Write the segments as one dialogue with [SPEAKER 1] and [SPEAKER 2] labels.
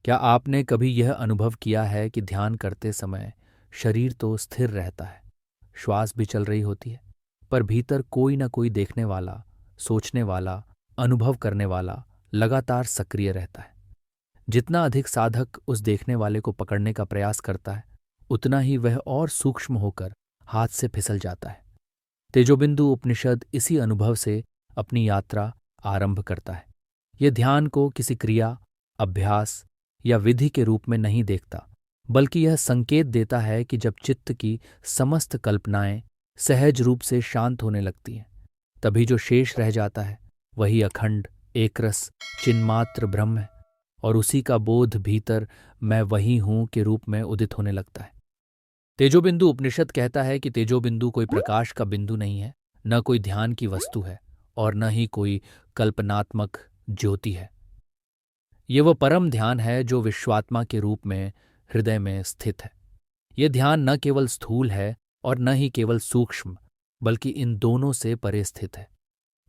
[SPEAKER 1] क्या आपने कभी यह अनुभव किया है कि ध्यान करते समय शरीर तो स्थिर रहता है, श्वास भी चल रही होती है, पर भीतर कोई ना कोई देखने वाला, सोचने वाला, अनुभव करने वाला लगातार सक्रिय रहता है। जितना अधिक साधक उस देखने वाले को पकड़ने का प्रयास करता है, उतना ही वह और सूक्ष्म होकर हाथ से फिसल जाता है। तेजोबिंदु उपनिषद इसी अनुभव से अपनी यात्रा आरंभ करता है। यह ध्यान को किसी क्रिया, अभ्यास या विधि के रूप में नहीं देखता, बल्कि यह संकेत देता है कि जब चित्त की समस्त कल्पनाएं सहज रूप से शांत होने लगती हैं, तभी जो शेष रह जाता है वही अखंड एकरस चिन्मात्र ब्रह्म है, और उसी का बोध भीतर मैं वही हूं के रूप में उदित होने लगता है। तेजोबिंदु उपनिषद कहता है कि तेजोबिंदु कोई प्रकाश का बिंदु नहीं है, न कोई ध्यान की वस्तु है, और न ही कोई कल्पनात्मक ज्योति है। ये वह परम ध्यान है जो विश्वात्मा के रूप में हृदय में स्थित है। यह ध्यान न केवल स्थूल है और न ही केवल सूक्ष्म, बल्कि इन दोनों से परे स्थित है।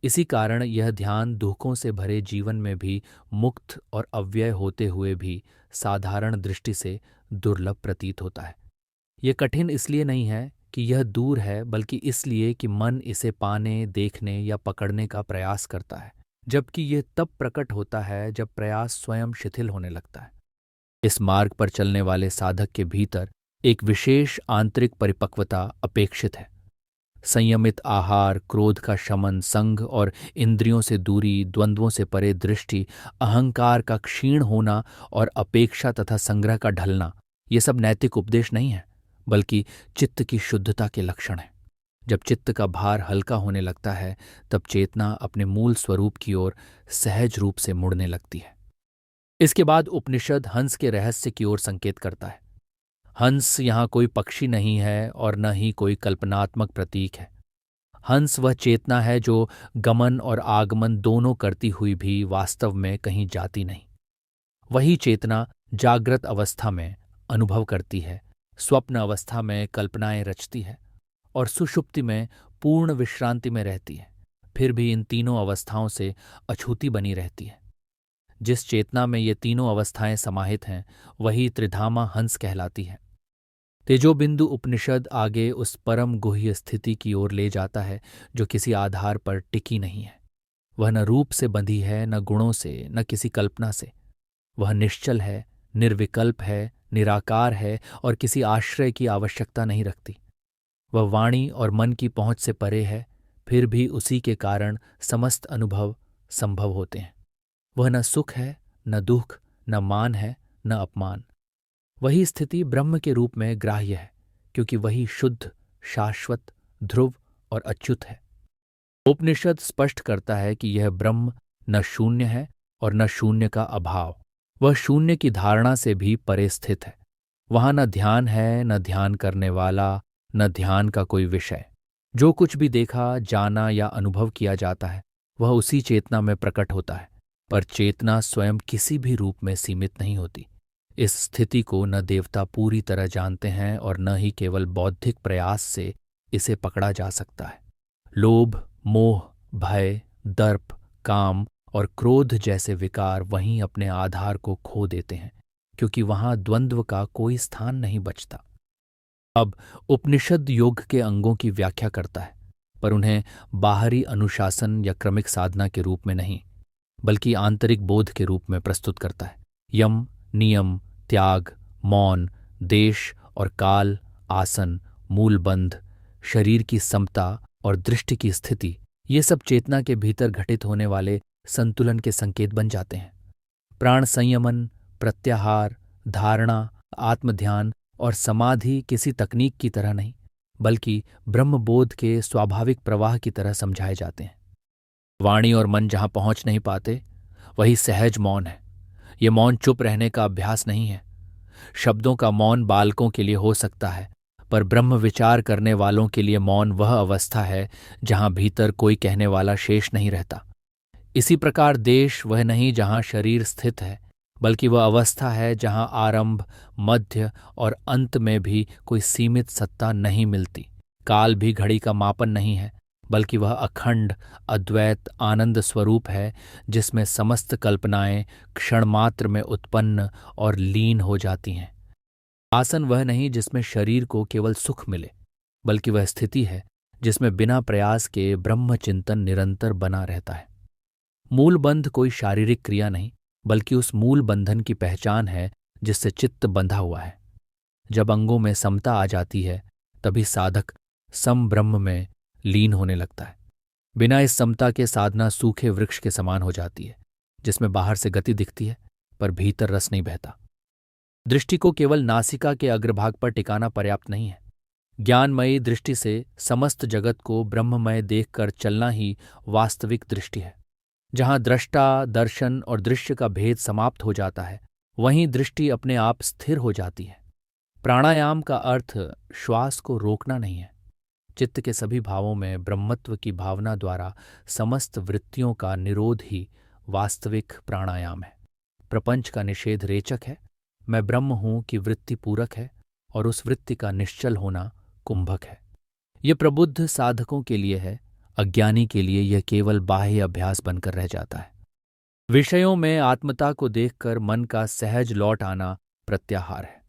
[SPEAKER 1] इसी कारण यह ध्यान दुखों से भरे जीवन में भी मुक्त और अव्यय होते हुए भी साधारण दृष्टि से दुर्लभ प्रतीत होता है। यह कठिन इसलिए नहीं है कि यह दूर है, बल्कि इसलिए कि मन इसे पाने, देखने या पकड़ने का प्रयास करता है, जबकि यह तब प्रकट होता है जब प्रयास स्वयं शिथिल होने लगता है। इस मार्ग पर चलने वाले साधक के भीतर एक विशेष आंतरिक परिपक्वता अपेक्षित है। संयमित आहार, क्रोध का शमन, संग और इंद्रियों से दूरी, द्वंद्वों से परे दृष्टि, अहंकार का क्षीण होना और अपेक्षा तथा संग्रह का ढलना, ये सब नैतिक उपदेश नहीं है, बल्कि चित्त की शुद्धता के लक्षण हैं। जब चित्त का भार हल्का होने लगता है, तब चेतना अपने मूल स्वरूप की ओर सहज रूप से मुड़ने लगती है। इसके बाद उपनिषद हंस के रहस्य की ओर संकेत करता है। हंस यहाँ कोई पक्षी नहीं है और न ही कोई कल्पनात्मक प्रतीक है। हंस वह चेतना है जो गमन और आगमन दोनों करती हुई भी वास्तव में कहीं जाती नहीं। वही चेतना जागृत अवस्था में अनुभव करती है, स्वप्न अवस्था में कल्पनाएं रचती है और सुषुप्ति में पूर्ण विश्रांति में रहती है। फिर भी इन तीनों अवस्थाओं से अछूती बनी रहती है। जिस चेतना में ये तीनों अवस्थाएं समाहित हैं, वही त्रिधामा हंस कहलाती है। तेजोबिंदु उपनिषद आगे उस परम गुह्य स्थिति की ओर ले जाता है जो किसी आधार पर टिकी नहीं है। वह न रूप से बंधी है, न गुणों से, न किसी कल्पना से। वह निश्चल है, निर्विकल्प है, निराकार है और किसी आश्रय की आवश्यकता नहीं रखती। वह वाणी और मन की पहुंच से परे है, फिर भी उसी के कारण समस्त अनुभव संभव होते हैं। वह न सुख है, न दुख, न मान है, न अपमान। वही स्थिति ब्रह्म के रूप में ग्राह्य है, क्योंकि वही शुद्ध, शाश्वत, ध्रुव और अच्युत है। उपनिषद स्पष्ट करता है कि यह ब्रह्म न शून्य है और न शून्य का अभाव। वह शून्य की धारणा से भी परे स्थित है। वहां न ध्यान है, न ध्यान करने वाला, न ध्यान का कोई विषय। जो कुछ भी देखा, जाना या अनुभव किया जाता है, वह उसी चेतना में प्रकट होता है, पर चेतना स्वयं किसी भी रूप में सीमित नहीं होती। इस स्थिति को न देवता पूरी तरह जानते हैं और न ही केवल बौद्धिक प्रयास से इसे पकड़ा जा सकता है। लोभ, मोह, भय, दर्प, काम और क्रोध जैसे विकार वहीं अपने आधार को खो देते हैं, क्योंकि वहां द्वंद्व का कोई स्थान नहीं बचता। अब उपनिषद योग के अंगों की व्याख्या करता है, पर उन्हें बाहरी अनुशासन या क्रमिक साधना के रूप में नहीं, बल्कि आंतरिक बोध के रूप में प्रस्तुत करता है। यम, नियम, त्याग, मौन, देश और काल, आसन, मूलबंध, शरीर की समता और दृष्टि की स्थिति, ये सब चेतना के भीतर घटित होने वाले संतुलन के संकेत बन जाते हैं। प्राण संयमन, प्रत्याहार, धारणा, आत्मध्यान और समाधि किसी तकनीक की तरह नहीं, बल्कि ब्रह्मबोध के स्वाभाविक प्रवाह की तरह समझाए जाते हैं। वाणी और मन जहां पहुंच नहीं पाते, वही सहज मौन है। ये मौन चुप रहने का अभ्यास नहीं है। शब्दों का मौन बालकों के लिए हो सकता है, पर ब्रह्म विचार करने वालों के लिए मौन वह अवस्था है जहां भीतर कोई कहने वाला शेष नहीं रहता। इसी प्रकार देश वह नहीं जहां शरीर स्थित है, बल्कि वह अवस्था है जहां आरंभ, मध्य और अंत में भी कोई सीमित सत्ता नहीं मिलती। काल भी घड़ी का मापन नहीं है, बल्कि वह अखंड अद्वैत आनंद स्वरूप है जिसमें समस्त कल्पनाएं क्षणमात्र में उत्पन्न और लीन हो जाती हैं। आसन वह नहीं जिसमें शरीर को केवल सुख मिले, बल्कि वह स्थिति है जिसमें बिना प्रयास के ब्रह्म चिंतन निरंतर बना रहता है। मूल बंध कोई शारीरिक क्रिया नहीं, बल्कि उस मूल बंधन की पहचान है जिससे चित्त बंधा हुआ है। जब अंगों में समता आ जाती है, तभी साधक सम ब्रह्म में लीन होने लगता है। बिना इस समता के साधना सूखे वृक्ष के समान हो जाती है, जिसमें बाहर से गति दिखती है पर भीतर रस नहीं बहता। दृष्टि को केवल नासिका के अग्रभाग पर टिकाना पर्याप्त नहीं है। ज्ञानमयी दृष्टि से समस्त जगत को ब्रह्ममय देखकर चलना ही वास्तविक दृष्टि है। जहां दृष्टा, दर्शन और दृश्य का भेद समाप्त हो जाता है, वहीं दृष्टि अपने आप स्थिर हो जाती है। प्राणायाम का अर्थ श्वास को रोकना नहीं है। चित्त के सभी भावों में ब्रह्मत्व की भावना द्वारा समस्त वृत्तियों का निरोध ही वास्तविक प्राणायाम है। प्रपंच का निषेध रेचक है, मैं ब्रह्म हूं की वृत्ति पूरक है, और उस वृत्ति का निश्चल होना कुंभक है। यह प्रबुद्ध साधकों के लिए है, अज्ञानी के लिए यह केवल बाह्य अभ्यास बनकर रह जाता है। विषयों में आत्मता को देखकर मन का सहज लौट आना प्रत्याहार है।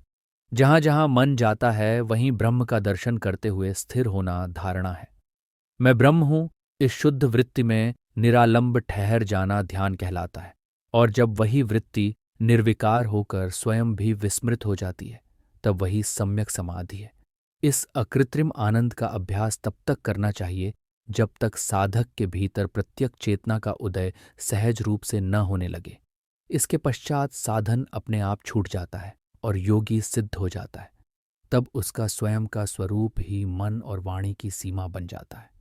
[SPEAKER 1] जहां जहां मन जाता है, वहीं ब्रह्म का दर्शन करते हुए स्थिर होना धारणा है। मैं ब्रह्म हूं, इस शुद्ध वृत्ति में निरालंब ठहर जाना ध्यान कहलाता है। और जब वही वृत्ति निर्विकार होकर स्वयं भी विस्मृत हो जाती है, तब वही सम्यक समाधि है। इस अकृत्रिम आनंद का अभ्यास तब तक करना चाहिए जब तक साधक के भीतर प्रत्यक्ष चेतना का उदय सहज रूप से न होने लगे। इसके पश्चात साधन अपने आप छूट जाता है और योगी सिद्ध हो जाता है। तब उसका स्वयं का स्वरूप ही मन और वाणी की सीमा बन जाता है।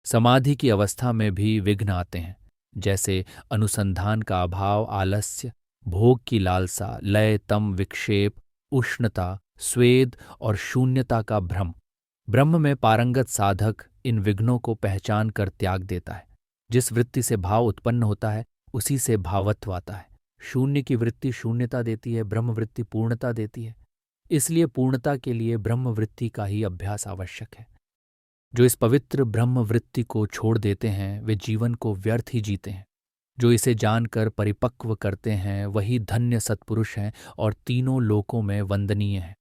[SPEAKER 1] समाधि की अवस्था में भी विघ्न आते हैं, जैसे अनुसंधान का अभाव, आलस्य, भोग की लालसा, लय, तम, विक्षेप, उष्णता, स्वेद और शून्यता का भ्रम। ब्रह्म में पारंगत साधक इन विघ्नों को पहचान कर त्याग देता है। जिस वृत्ति से भाव उत्पन्न होता है, उसी से भावत्व आता है। शून्य की वृत्ति शून्यता देती है, ब्रह्म वृत्ति पूर्णता देती है। इसलिए पूर्णता के लिए ब्रह्म वृत्ति का ही अभ्यास आवश्यक है। जो इस पवित्र ब्रह्म वृत्ति को छोड़ देते हैं, वे जीवन को व्यर्थ ही जीते हैं। जो इसे जानकर परिपक्व करते हैं, वही धन्य सत्पुरुष हैं और तीनों लोकों में वंदनीय हैं।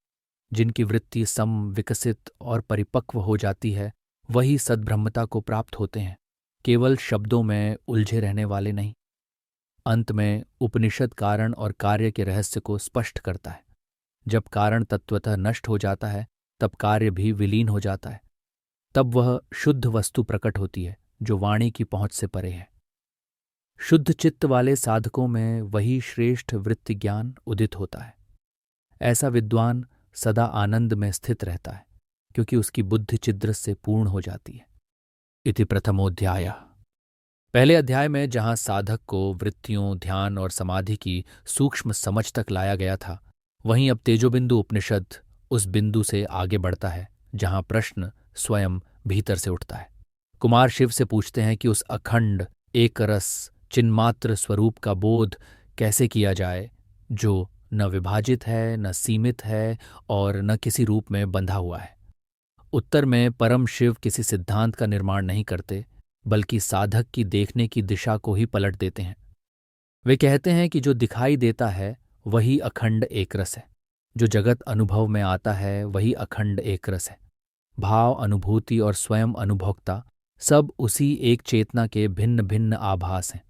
[SPEAKER 1] जिनकी वृत्ति सम, विकसित और परिपक्व हो जाती है, वही सद्ब्रह्मता को प्राप्त होते हैं, केवल शब्दों में उलझे रहने वाले नहीं। अंत में उपनिषद कारण और कार्य के रहस्य को स्पष्ट करता है। जब कारण तत्वतः नष्ट हो जाता है, तब कार्य भी विलीन हो जाता है। तब वह शुद्ध वस्तु प्रकट होती है जो वाणी की पहुंच से परे है। शुद्ध चित्त वाले साधकों में वही श्रेष्ठ वृत्ति ज्ञान उदित होता है। ऐसा विद्वान सदा आनंद में स्थित रहता है, क्योंकि उसकी बुद्धि छिद्र से पूर्ण हो जाती है। इति प्रथमोध्याय। पहले अध्याय में जहां साधक को वृत्तियों, ध्यान और समाधि की सूक्ष्म समझ तक लाया गया था, वहीं अब तेजोबिंदु उपनिषद उस बिंदु से आगे बढ़ता है जहां प्रश्न स्वयं भीतर से उठता है। कुमार शिव से पूछते हैं कि उस अखंड एक रस चिन्मात्र स्वरूप का बोध कैसे किया जाए, जो न विभाजित है, न सीमित है और न किसी रूप में बंधा हुआ है। उत्तर में परम शिव किसी सिद्धांत का निर्माण नहीं करते, बल्कि साधक की देखने की दिशा को ही पलट देते हैं। वे कहते हैं कि जो दिखाई देता है वही अखंड एकरस है, जो जगत अनुभव में आता है वही अखंड एकरस है। भाव, अनुभूति और स्वयं अनुभोक्ता सब उसी एक चेतना के भिन्न भिन्न आभास हैं।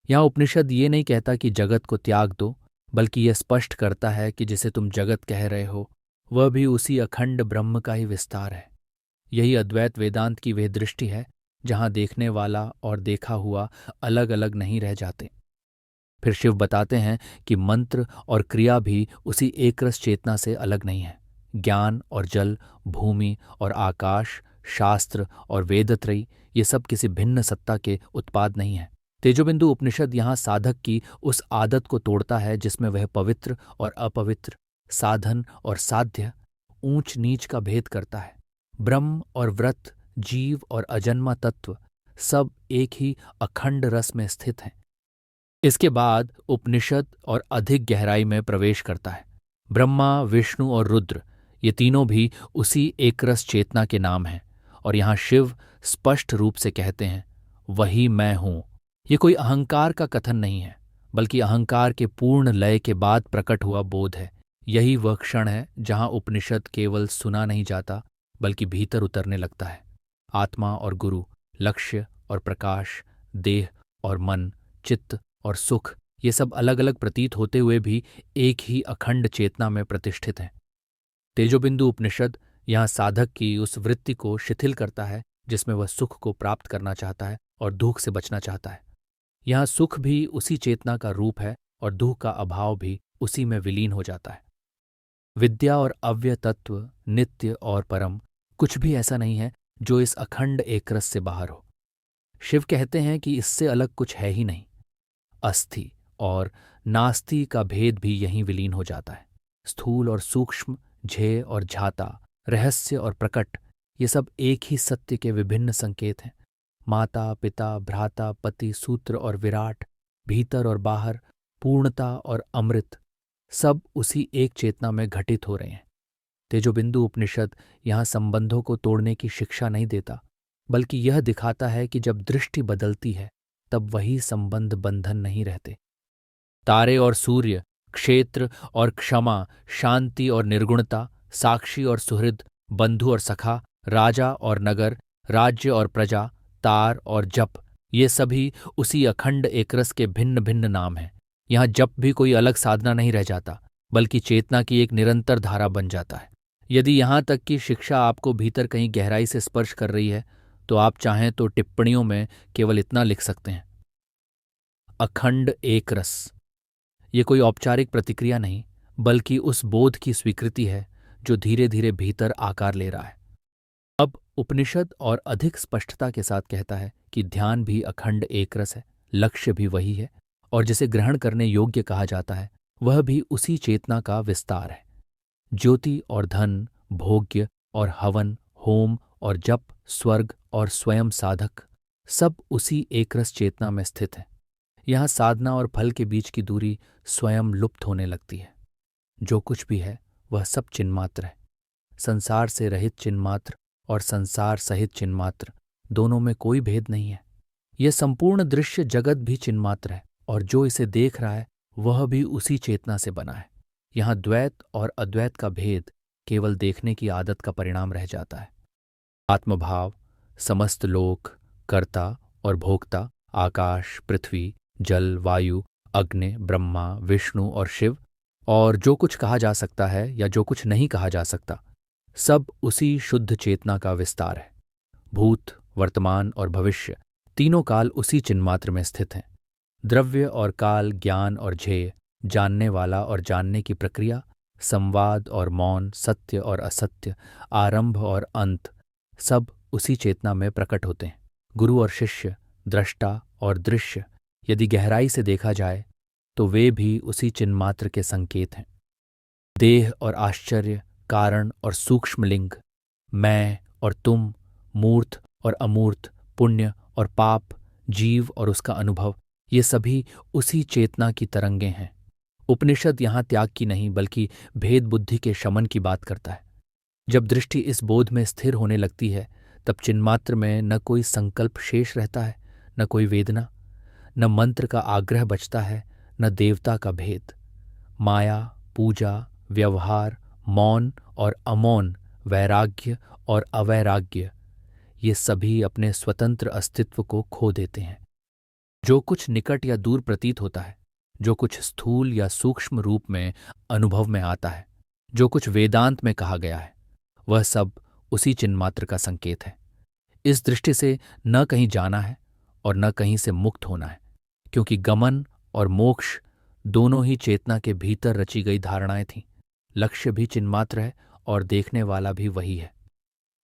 [SPEAKER 1] यहाँ उपनिषद ये नहीं कहता कि जगत को त्याग दो, बल्कि यह स्पष्ट करता है कि जिसे तुम जगत कह रहे हो, वह भी उसी अखंड ब्रह्म का ही विस्तार है। यही अद्वैत वेदांत की वह दृष्टि है जहां देखने वाला और देखा हुआ अलग अलग नहीं रह जाते। फिर शिव बताते हैं कि मंत्र और क्रिया भी उसी एकरस चेतना से अलग नहीं है। ज्ञान और जल, भूमि और आकाश, शास्त्र और वेदत्रयी, ये सब किसी भिन्न सत्ता के उत्पाद नहीं है। तेजोबिंदु उपनिषद यहाँ साधक की उस आदत को तोड़ता है जिसमें वह पवित्र और अपवित्र, साधन और साध्य, ऊंच नीच का भेद करता है। ब्रह्म और व्रत, जीव और अजन्मा तत्व सब एक ही अखंड रस में स्थित हैं। इसके बाद उपनिषद और अधिक गहराई में प्रवेश करता है। ब्रह्मा, विष्णु और रुद्र, ये तीनों भी उसी एकरस चेतना के नाम हैं और यहाँ शिव स्पष्ट रूप से कहते हैं, वही मैं हूं। ये कोई अहंकार का कथन नहीं है, बल्कि अहंकार के पूर्ण लय के बाद प्रकट हुआ बोध है। यही वह क्षण है जहां उपनिषद केवल सुना नहीं जाता, बल्कि भीतर उतरने लगता है। आत्मा और गुरु, लक्ष्य और प्रकाश, देह और मन, चित्त और सुख, ये सब अलग अलग प्रतीत होते हुए भी एक ही अखंड चेतना में प्रतिष्ठित हैं। तेजोबिंदु उपनिषद यहाँ साधक की उस वृत्ति को शिथिल करता है जिसमें वह सुख को प्राप्त करना चाहता है और दुख से बचना चाहता है। यहाँ सुख भी उसी चेतना का रूप है और दुख का अभाव भी उसी में विलीन हो जाता है। विद्या और अव्यय तत्व, नित्य और परम, कुछ भी ऐसा नहीं है जो इस अखंड एकरस से बाहर हो। शिव कहते हैं कि इससे अलग कुछ है ही नहीं। अस्थि और नास्ति का भेद भी यहीं विलीन हो जाता है। स्थूल और सूक्ष्म, झेय और झाता, रहस्य और प्रकट, ये सब एक ही सत्य के विभिन्न संकेत हैं। माता, पिता, भ्राता, पति, सूत्र और विराट, भीतर और बाहर, पूर्णता और अमृत, सब उसी एक चेतना में घटित हो रहे हैं। तेजोबिंदु उपनिषद यहाँ संबंधों को तोड़ने की शिक्षा नहीं देता, बल्कि यह दिखाता है कि जब दृष्टि बदलती है तब वही संबंध बंधन नहीं रहते। तारे और सूर्य, क्षेत्र और क्षमा, शांति और निर्गुणता, साक्षी और सुहृद, बंधु और सखा, राजा और नगर, राज्य और प्रजा, तार और जप, ये सभी उसी अखंड एकरस के भिन्न भिन्न नाम हैं। यहाँ जप भी कोई अलग साधना नहीं रह जाता, बल्कि चेतना की एक निरंतर धारा बन जाता है। यदि यहाँ तक की शिक्षा आपको भीतर कहीं गहराई से स्पर्श कर रही है, तो आप चाहें तो टिप्पणियों में केवल इतना लिख सकते हैं, अखंड एकरस। ये कोई औपचारिक प्रतिक्रिया नहीं, बल्कि उस बोध की स्वीकृति है जो धीरे धीरे भीतर आकार ले रहा है। अब उपनिषद और अधिक स्पष्टता के साथ कहता है कि ध्यान भी अखंड एकरस है, लक्ष्य भी वही है, और जिसे ग्रहण करने योग्य कहा जाता है वह भी उसी चेतना का विस्तार है। ज्योति और धन, भोग्य और हवन, होम और जप, स्वर्ग और स्वयं साधक, सब उसी एकरस चेतना में स्थित है। यहाँ साधना और फल के बीच की दूरी स्वयं लुप्त होने लगती है। जो कुछ भी है वह सब चिन्मात्र है। संसार से रहित चिन्मात्र और संसार सहित चिन्मात्र, दोनों में कोई भेद नहीं है। यह संपूर्ण दृश्य जगत भी चिन्मात्र है, और जो इसे देख रहा है वह भी उसी चेतना से बना है। यहाँ द्वैत और अद्वैत का भेद केवल देखने की आदत का परिणाम रह जाता है। आत्मभाव, समस्त लोक, कर्ता और भोक्ता, आकाश, पृथ्वी, जल, वायु, अग्नि, ब्रह्मा, विष्णु और शिव, और जो कुछ कहा जा सकता है या जो कुछ नहीं कहा जा सकता, सब उसी शुद्ध चेतना का विस्तार है। भूत, वर्तमान और भविष्य, तीनों काल उसी चिन्मात्र में स्थित हैं। द्रव्य और काल, ज्ञान और झेय, जानने वाला और जानने की प्रक्रिया, संवाद और मौन, सत्य और असत्य, आरंभ और अंत, सब उसी चेतना में प्रकट होते हैं। गुरु और शिष्य, दृष्टा और दृश्य, यदि गहराई से देखा जाए तो वे भी उसी चिन्मात्र के संकेत हैं। देह और आश्चर्य, कारण और सूक्ष्म लिंग, मैं और तुम, मूर्त और अमूर्त, पुण्य और पाप, जीव और उसका अनुभव, ये सभी उसी चेतना की तरंगें हैं। उपनिषद यहाँ त्याग की नहीं बल्कि भेद बुद्धि के शमन की बात करता है। जब दृष्टि इस बोध में स्थिर होने लगती है तब चिन्मात्र में न कोई संकल्प शेष रहता है, न कोई वेदना, न मंत्र का आग्रह बचता है, न देवता का भेद। माया, पूजा, व्यवहार, मौन और अमौन, वैराग्य और अवैराग्य, ये सभी अपने स्वतंत्र अस्तित्व को खो देते हैं। जो कुछ निकट या दूर प्रतीत होता है, जो कुछ स्थूल या सूक्ष्म रूप में अनुभव में आता है, जो कुछ वेदांत में कहा गया है, वह सब उसी चिन्मात्र का संकेत है। इस दृष्टि से न कहीं जाना है और न कहीं से मुक्त होना है, क्योंकि गमन और मोक्ष दोनों ही चेतना के भीतर रची गई धारणाएं थीं। लक्ष्य भी चिन्मात्र है और देखने वाला भी वही है।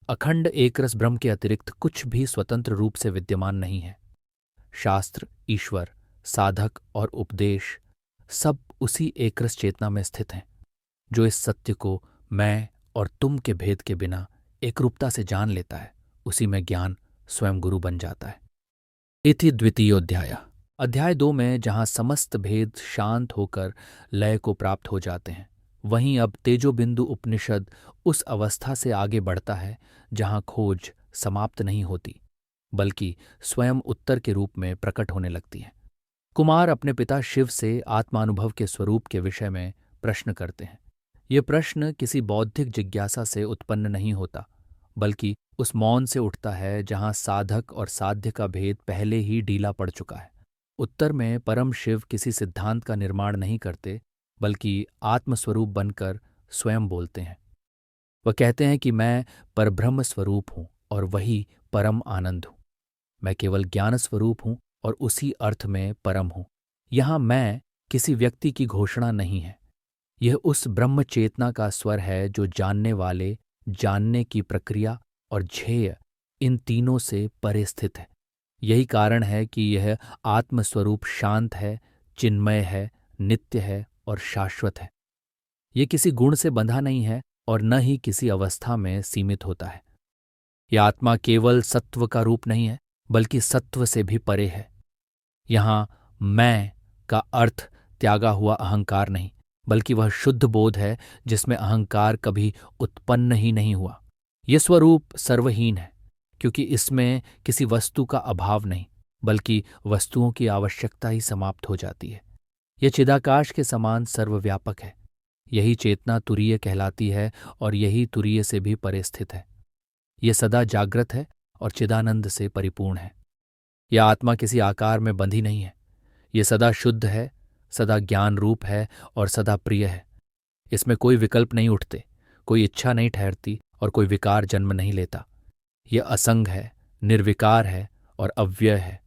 [SPEAKER 1] अखंड एकरस ब्रह्म के अतिरिक्त कुछ भी स्वतंत्र रूप से विद्यमान नहीं है। शास्त्र, ईश्वर, साधक और उपदेश सब उसी एकरस चेतना में स्थित हैं। जो इस सत्य को मैं और तुम के भेद के बिना एकरूपता से जान लेता है, उसी में ज्ञान स्वयं गुरु बन जाता है। इति द्वितीयोध्याय। अध्याय 2 में जहाँ समस्त भेद शांत होकर लय को प्राप्त हो जाते हैं, वहीं अब तेजोबिंदु उपनिषद उस अवस्था से आगे बढ़ता है जहाँ खोज समाप्त नहीं होती, बल्कि स्वयं उत्तर के रूप में प्रकट होने लगती हैं। कुमार अपने पिता शिव से आत्मानुभव के स्वरूप के विषय में प्रश्न करते हैं। ये प्रश्न किसी बौद्धिक जिज्ञासा से उत्पन्न नहीं होता, बल्कि उस मौन से उठता है जहाँ साधक और साध्य का भेद पहले ही ढीला पड़ चुका है। उत्तर में परम शिव किसी सिद्धांत का निर्माण नहीं करते, बल्कि आत्मस्वरूप बनकर स्वयं बोलते हैं। वह कहते हैं कि मैं परब्रह्म स्वरूप हूँ और वही परम आनंद हूँ। मैं केवल ज्ञान स्वरूप हूँ और उसी अर्थ में परम हूँ। यहाँ मैं किसी व्यक्ति की घोषणा नहीं है। यह उस ब्रह्म चेतना का स्वर है जो जानने वाले, जानने की प्रक्रिया और ध्येय, इन तीनों से परे स्थित है। यही कारण है कि यह आत्मस्वरूप शांत है, चिन्मय है, नित्य है और शाश्वत है। यह किसी गुण से बंधा नहीं है और न ही किसी अवस्था में सीमित होता है। यह आत्मा केवल सत्व का रूप नहीं है, बल्कि सत्व से भी परे है। यहाँ मैं का अर्थ त्यागा हुआ अहंकार नहीं, बल्कि वह शुद्ध बोध है जिसमें अहंकार कभी उत्पन्न ही नहीं हुआ। यह स्वरूप सर्वहीन है, क्योंकि इसमें किसी वस्तु का अभाव नहीं, बल्कि वस्तुओं की आवश्यकता ही समाप्त हो जाती है। यह चिदाकाश के समान सर्वव्यापक है। यही चेतना तुरीय कहलाती है और यही तुरीय से भी परे स्थित है। यह सदा जागृत है और चिदानंद से परिपूर्ण है। यह आत्मा किसी आकार में बंधी नहीं है। यह सदा शुद्ध है, सदा ज्ञान रूप है और सदा प्रिय है। इसमें कोई विकल्प नहीं उठते, कोई इच्छा नहीं ठहरती और कोई विकार जन्म नहीं लेता। यह असंग है, निर्विकार है और अव्यय है।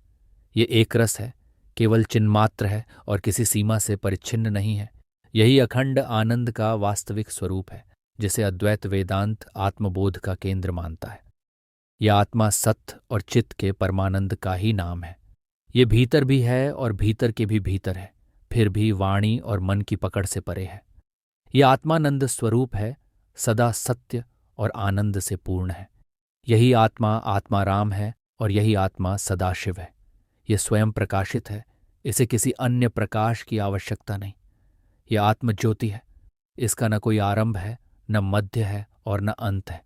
[SPEAKER 1] यह एकरस है, केवल चिन्मात्र है और किसी सीमा से परिच्छिन्न नहीं है। यही अखंड आनंद का वास्तविक स्वरूप है, जिसे अद्वैत वेदांत आत्मबोध का केंद्र मानता है। यह आत्मा सत्य और चित्त के परमानंद का ही नाम है। ये भीतर भी है और भीतर के भी भीतर है, फिर भी वाणी और मन की पकड़ से परे है। यह आत्मानंद स्वरूप है, सदा सत्य और आनंद से पूर्ण है। यही आत्मा आत्माराम है और यही आत्मा सदाशिव है। यह स्वयं प्रकाशित है, इसे किसी अन्य प्रकाश की आवश्यकता नहीं। यह आत्मज्योति है, इसका न कोई आरंभ है, न मध्य है और न अंत है।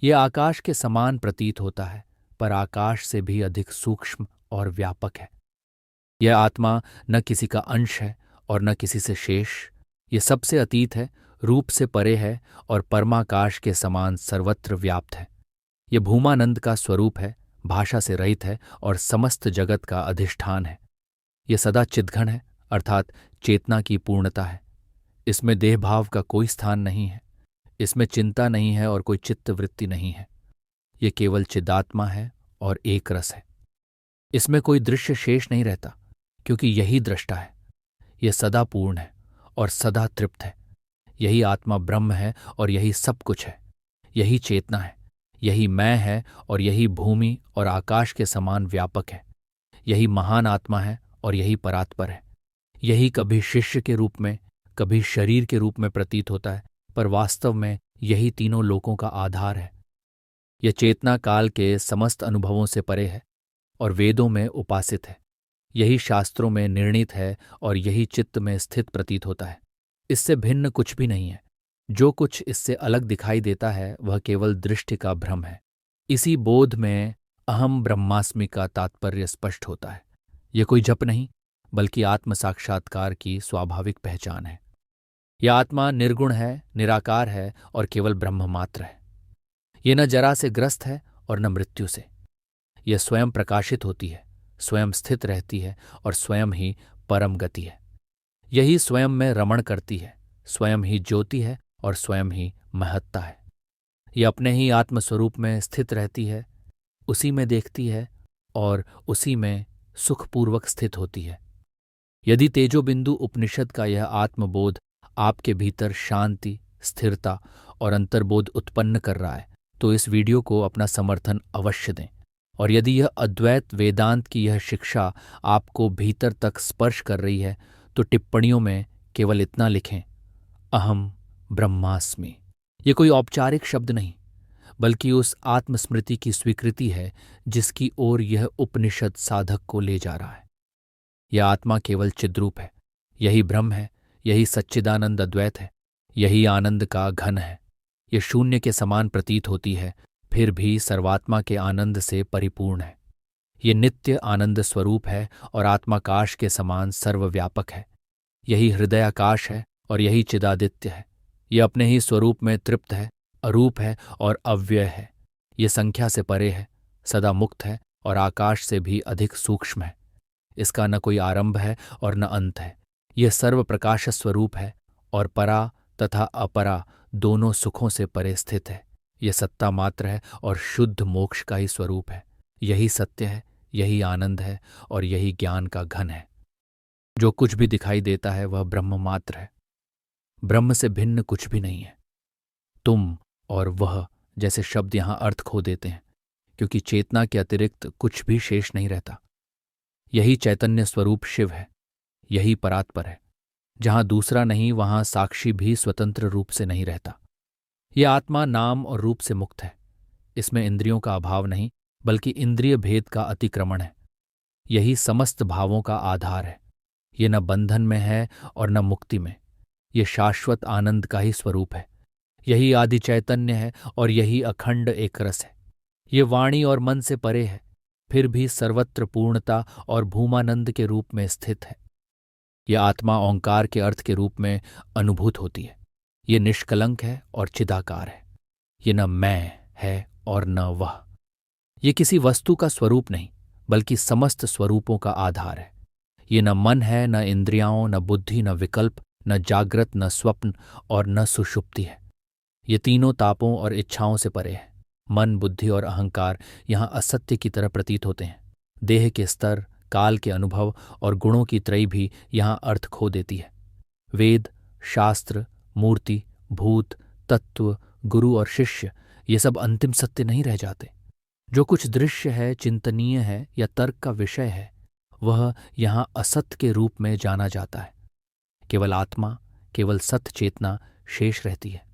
[SPEAKER 1] यह आकाश के समान प्रतीत होता है, पर आकाश से भी अधिक सूक्ष्म और व्यापक है। यह आत्मा न किसी का अंश है और न किसी से शेष। यह सबसे अतीत है, रूप से परे है और परमाकाश के समान सर्वत्र व्याप्त है। यह भूमानंद का स्वरूप है, भाषा से रहित है और समस्त जगत का अधिष्ठान है। यह सदा चिद्घन है, अर्थात चेतना की पूर्णता है। इसमें देहभाव का कोई स्थान नहीं है। इसमें चिंता नहीं है और कोई चित्तवृत्ति नहीं है। यह केवल चिदात्मा है और एक रस है। इसमें कोई दृश्य शेष नहीं रहता, क्योंकि यही दृष्टा है। यह सदा पूर्ण है और सदा तृप्त है। यही आत्मा ब्रह्म है और यही सब कुछ है। यही चेतना है, यही मैं है और यही भूमि और आकाश के समान व्यापक है। यही महान आत्मा है और यही परात्पर है। यही कभी शिष्य के रूप में, कभी शरीर के रूप में प्रतीत होता है, पर वास्तव में यही तीनों लोकों का आधार है। यह चेतना काल के समस्त अनुभवों से परे है और वेदों में उपासित है। यही शास्त्रों में निर्णीत है और यही चित्त में स्थित प्रतीत होता है। इससे भिन्न कुछ भी नहीं है। जो कुछ इससे अलग दिखाई देता है वह केवल दृष्टि का भ्रम है। इसी बोध में अहम ब्रह्मास्मि का तात्पर्य स्पष्ट होता है। यह कोई जप नहीं, बल्कि आत्म साक्षात्कार की स्वाभाविक पहचान है। यह आत्मा निर्गुण है, निराकार है और केवल ब्रह्म मात्र है। यह न जरा से ग्रस्त है और न मृत्यु से। यह स्वयं प्रकाशित होती है, स्वयं स्थित रहती है और स्वयं ही परम गति है। यही स्वयं में रमण करती है, स्वयं ही ज्योति है और स्वयं ही महत्ता है। यह अपने ही आत्मस्वरूप में स्थित रहती है, उसी में देखती है और उसी में सुखपूर्वक स्थित होती है। यदि तेजोबिंदु उपनिषद का यह आत्मबोध आपके भीतर शांति, स्थिरता और अंतर्बोध उत्पन्न कर रहा है, तो इस वीडियो को अपना समर्थन अवश्य दें। और यदि यह अद्वैत वेदांत की यह शिक्षा आपको भीतर तक स्पर्श कर रही है, तो टिप्पणियों में केवल इतना लिखें, अहम ब्रह्मास्मि। ये कोई औपचारिक शब्द नहीं, बल्कि उस आत्मस्मृति की स्वीकृति है जिसकी ओर यह उपनिषद साधक को ले जा रहा है। यह आत्मा केवल चिद्रूप है, यही ब्रह्म है, यही सच्चिदानंद अद्वैत है, यही आनंद का घन है। यह शून्य के समान प्रतीत होती है, फिर भी सर्वात्मा के आनंद से परिपूर्ण है। ये नित्य आनंद स्वरूप है और आत्माकाश के समान सर्वव्यापक है। यही हृदयाकाश है और यही चिदादित्य है। ये अपने ही स्वरूप में तृप्त है, अरूप है और अव्यय है। ये संख्या से परे है, सदा मुक्त है और आकाश से भी अधिक सूक्ष्म है। इसका न कोई आरंभ है और न अंत है। यह सर्व प्रकाश स्वरूप है और परा तथा अपरा दोनों सुखों से परे स्थित है। यह सत्ता मात्र है और शुद्ध मोक्ष का ही स्वरूप है। यही सत्य है, यही आनंद है और यही ज्ञान का घन है। जो कुछ भी दिखाई देता है वह ब्रह्म मात्र है। ब्रह्म से भिन्न कुछ भी नहीं है। तुम और वह जैसे शब्द यहां अर्थ खो देते हैं, क्योंकि चेतना के अतिरिक्त कुछ भी शेष नहीं रहता। यही चैतन्य स्वरूप शिव है, यही परात्पर है। जहां दूसरा नहीं वहां साक्षी भी स्वतंत्र रूप से नहीं रहता। यह आत्मा नाम और रूप से मुक्त है। इसमें इंद्रियों का अभाव नहीं, बल्कि इंद्रिय भेद का अतिक्रमण है। यही समस्त भावों का आधार है। ये न बंधन में है और न मुक्ति में। ये शाश्वत आनंद का ही स्वरूप है। यही आदि चैतन्य है और यही अखंड एक रस है। ये वाणी और मन से परे है, फिर भी सर्वत्र पूर्णता और भूमानंद के रूप में स्थित है। यह आत्मा ओंकार के अर्थ के रूप में अनुभूत होती है। ये निष्कलंक है और चिदाकार है। ये न मैं है और न वह। ये किसी वस्तु का स्वरूप नहीं, बल्कि समस्त स्वरूपों का आधार है। ये न मन है, न इंद्रियाओं, न बुद्धि, न विकल्प, न जागृत, न स्वप्न और न सुषुप्ति है। ये तीनों तापों और इच्छाओं से परे है। मन, बुद्धि और अहंकार यहाँ असत्य की तरह प्रतीत होते हैं। देह के स्तर, काल के अनुभव और गुणों की त्रयी भी यहाँ अर्थ खो देती है। वेद, शास्त्र, मूर्ति, भूत, तत्व, गुरु और शिष्य ये सब अंतिम सत्य नहीं रह जाते। जो कुछ दृश्य है, चिंतनीय है या तर्क का विषय है, वह यहाँ असत्य के रूप में जाना जाता है। केवल आत्मा, केवल सत्य चेतना शेष रहती है।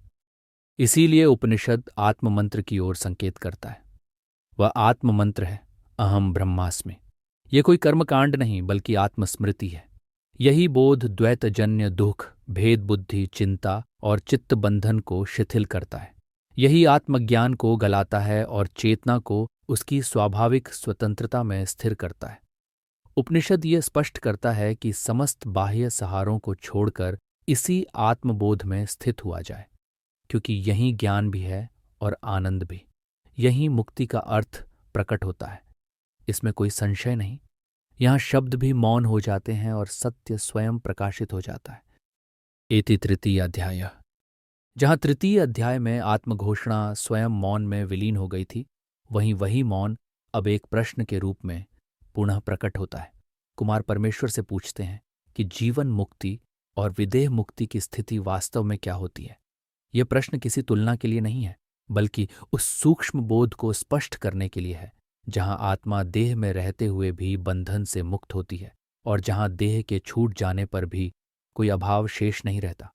[SPEAKER 1] इसीलिए उपनिषद आत्म मंत्र की ओर संकेत करता है। वह आत्म मंत्र है, अहम ब्रह्मास्मि। यह कोई कर्मकांड नहीं, बल्कि आत्मस्मृति है। यही बोध द्वैतजन्य दुख, भेद बुद्धि, चिंता और चित्त बंधन को शिथिल करता है। यही आत्मज्ञान को गलाता है और चेतना को उसकी स्वाभाविक स्वतंत्रता में स्थिर करता है। उपनिषद ये स्पष्ट करता है कि समस्त बाह्य सहारों को छोड़कर इसी आत्मबोध में स्थित हुआ जाए, क्योंकि यही ज्ञान भी है और आनंद भी। यही मुक्ति का अर्थ प्रकट होता है। इसमें कोई संशय नहीं। यहाँ शब्द भी मौन हो जाते हैं और सत्य स्वयं प्रकाशित हो जाता है। एति तृतीय अध्याय। जहाँ तृतीय अध्याय में आत्मघोषणा स्वयं मौन में विलीन हो गई थी, वहीं वही मौन अब एक प्रश्न के रूप में पुनः प्रकट होता है। कुमार परमेश्वर से पूछते हैं कि जीवन मुक्ति और विदेह मुक्ति की स्थिति वास्तव में क्या होती है। यह प्रश्न किसी तुलना के लिए नहीं है, बल्कि उस सूक्ष्म बोध को स्पष्ट करने के लिए है, जहां आत्मा देह में रहते हुए भी बंधन से मुक्त होती है और जहां देह के छूट जाने पर भी कोई अभाव शेष नहीं रहता।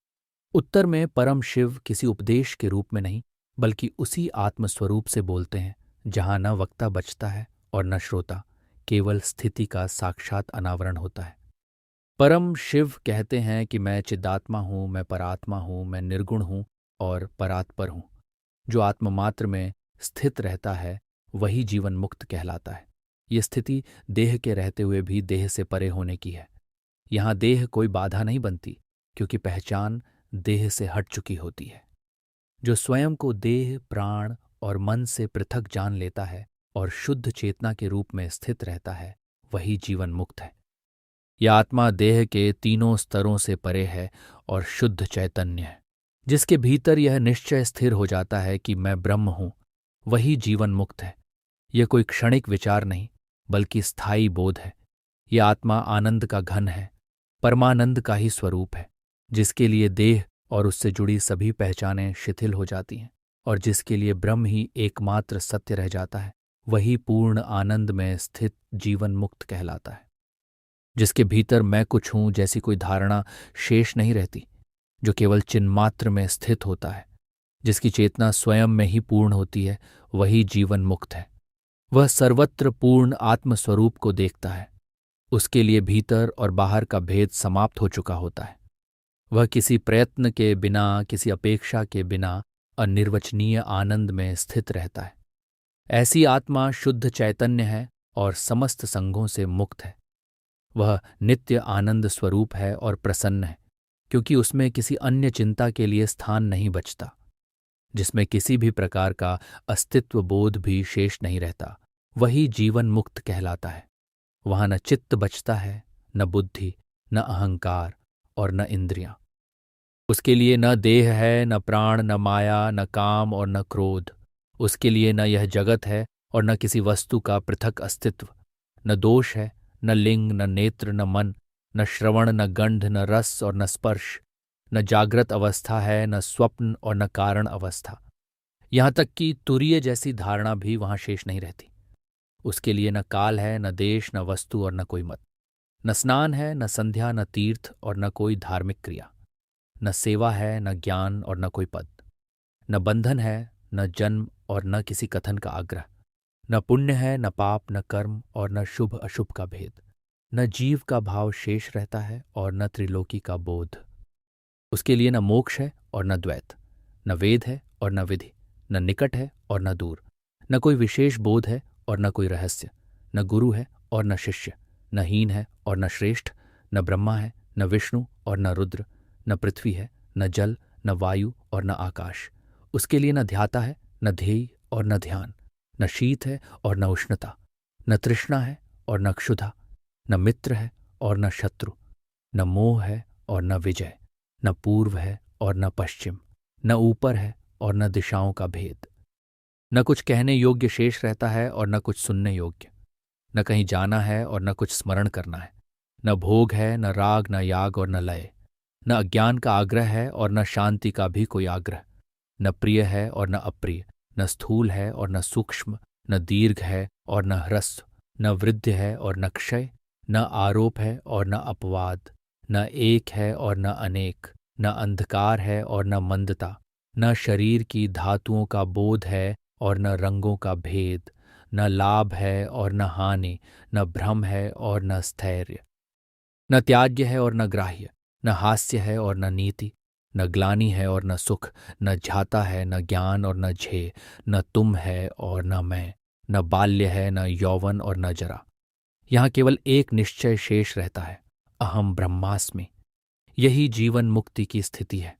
[SPEAKER 1] उत्तर में परम शिव किसी उपदेश के रूप में नहीं, बल्कि उसी आत्मस्वरूप से बोलते हैं, जहां न वक्ता बचता है और न श्रोता, केवल स्थिति का साक्षात अनावरण होता है। परम शिव कहते हैं कि मैं चिदात्मा हूं, मैं परात्मा हूं, मैं निर्गुण हूं और परात्पर हूं। जो आत्ममात्र में स्थित रहता है वही जीवन मुक्त कहलाता है। ये स्थिति देह के रहते हुए भी देह से परे होने की है। यहाँ देह कोई बाधा नहीं बनती, क्योंकि पहचान देह से हट चुकी होती है। जो स्वयं को देह, प्राण और मन से पृथक जान लेता है और शुद्ध चेतना के रूप में स्थित रहता है, वही जीवन मुक्त है। यह आत्मा देह के तीनों स्तरों से परे है और शुद्ध चैतन्य है। जिसके भीतर यह निश्चय स्थिर हो जाता है कि मैं ब्रह्म हूं, वही जीवन मुक्त है। यह कोई क्षणिक विचार नहीं, बल्कि स्थायी बोध है। यह आत्मा आनंद का घन है, परमानंद का ही स्वरूप है, जिसके लिए देह और उससे जुड़ी सभी पहचानें शिथिल हो जाती हैं और जिसके लिए ब्रह्म ही एकमात्र सत्य रह जाता है, वही पूर्ण आनंद में स्थित जीवन मुक्त कहलाता है। जिसके भीतर मैं कुछ हूं जैसी कोई धारणा शेष नहीं रहती, जो केवल चिन्मात्र में स्थित होता है, जिसकी चेतना स्वयं में ही पूर्ण होती है, वही जीवन मुक्त है। वह सर्वत्र पूर्ण आत्मस्वरूप को देखता है। उसके लिए भीतर और बाहर का भेद समाप्त हो चुका होता है। वह किसी प्रयत्न के बिना, किसी अपेक्षा के बिना अनिर्वचनीय आनंद में स्थित रहता है। ऐसी आत्मा शुद्ध चैतन्य है और समस्त संगों से मुक्त है। वह नित्य आनंद स्वरूप है और प्रसन्न है, क्योंकि उसमें किसी अन्य चिंता के लिए स्थान नहीं बचता। जिसमें किसी भी प्रकार का अस्तित्व बोध भी शेष नहीं रहता, वही जीवन मुक्त कहलाता है। वहां न चित्त बचता है, न बुद्धि, न अहंकार और न इंद्रियां। उसके लिए न देह है, न प्राण, न माया, न काम और न क्रोध। उसके लिए न यह जगत है और न किसी वस्तु का पृथक अस्तित्व। न दोष है, न लिंग, न नेत्र, न मन, न श्रवण, न गंध, न रस और न स्पर्श। न जागृत अवस्था है, न स्वप्न और न कारण अवस्था। यहां तक कि तुरीय जैसी धारणा भी वहां शेष नहीं रहती। उसके लिए न काल है, न देश, न वस्तु और न कोई मत। न स्नान है, न संध्या, न तीर्थ और न कोई धार्मिक क्रिया। न सेवा है, न ज्ञान और न कोई पद। न बंधन है, न जन्म और न किसी कथन का आग्रह। न पुण्य है, न पाप, न कर्म और न शुभ अशुभ का भेद। न जीव का भाव शेष रहता है और न त्रिलोकी का बोध। उसके लिए न मोक्ष है और न द्वैत, न वेद है और न विधि, न निकट है और न दूर, न कोई विशेष बोध है और न कोई रहस्य, न गुरु है और न शिष्य, न हीन है और न श्रेष्ठ, न ब्रह्मा है, न विष्णु और न रुद्र, न पृथ्वी है, न जल, न वायु और न आकाश। उसके लिए न ध्याता है, न ध्येय और न ध्यान, न शीत है और न उष्णता, न तृष्णा है और न क्षुधा, न मित्र है और न शत्रु, न मोह है और न विजय, न पूर्व है और न पश्चिम, न ऊपर है और न दिशाओं का भेद। न कुछ कहने योग्य शेष रहता है और न कुछ सुनने योग्य। न कहीं जाना है और न कुछ स्मरण करना है। न भोग है, न राग, न याग और न लय। न अज्ञान का आग्रह है और न शांति का भी कोई आग्रह। न प्रिय है और न अप्रिय, न स्थूल है और न सूक्ष्म, न दीर्घ है और न ह्रस्व, न वृद्धि है और न क्षय, न आरोप है और न अपवाद, न एक है और न अनेक, न अंधकार है और न मंदता, न शरीर की धातुओं का बोध है और न रंगों का भेद, न लाभ है और न हानि, न भ्रम है और न स्थैर्य, न त्याज्य है और न ग्राह्य, न हास्य है और न नीति, न ग्लानि है और न सुख, न झाता है, न ज्ञान और न झेय, न तुम है और न मैं, न बाल्य है, न यौवन और न जरा। यहाँ केवल एक निश्चय शेष रहता है, अहम ब्रह्मास्मि। यही जीवन मुक्ति की स्थिति है।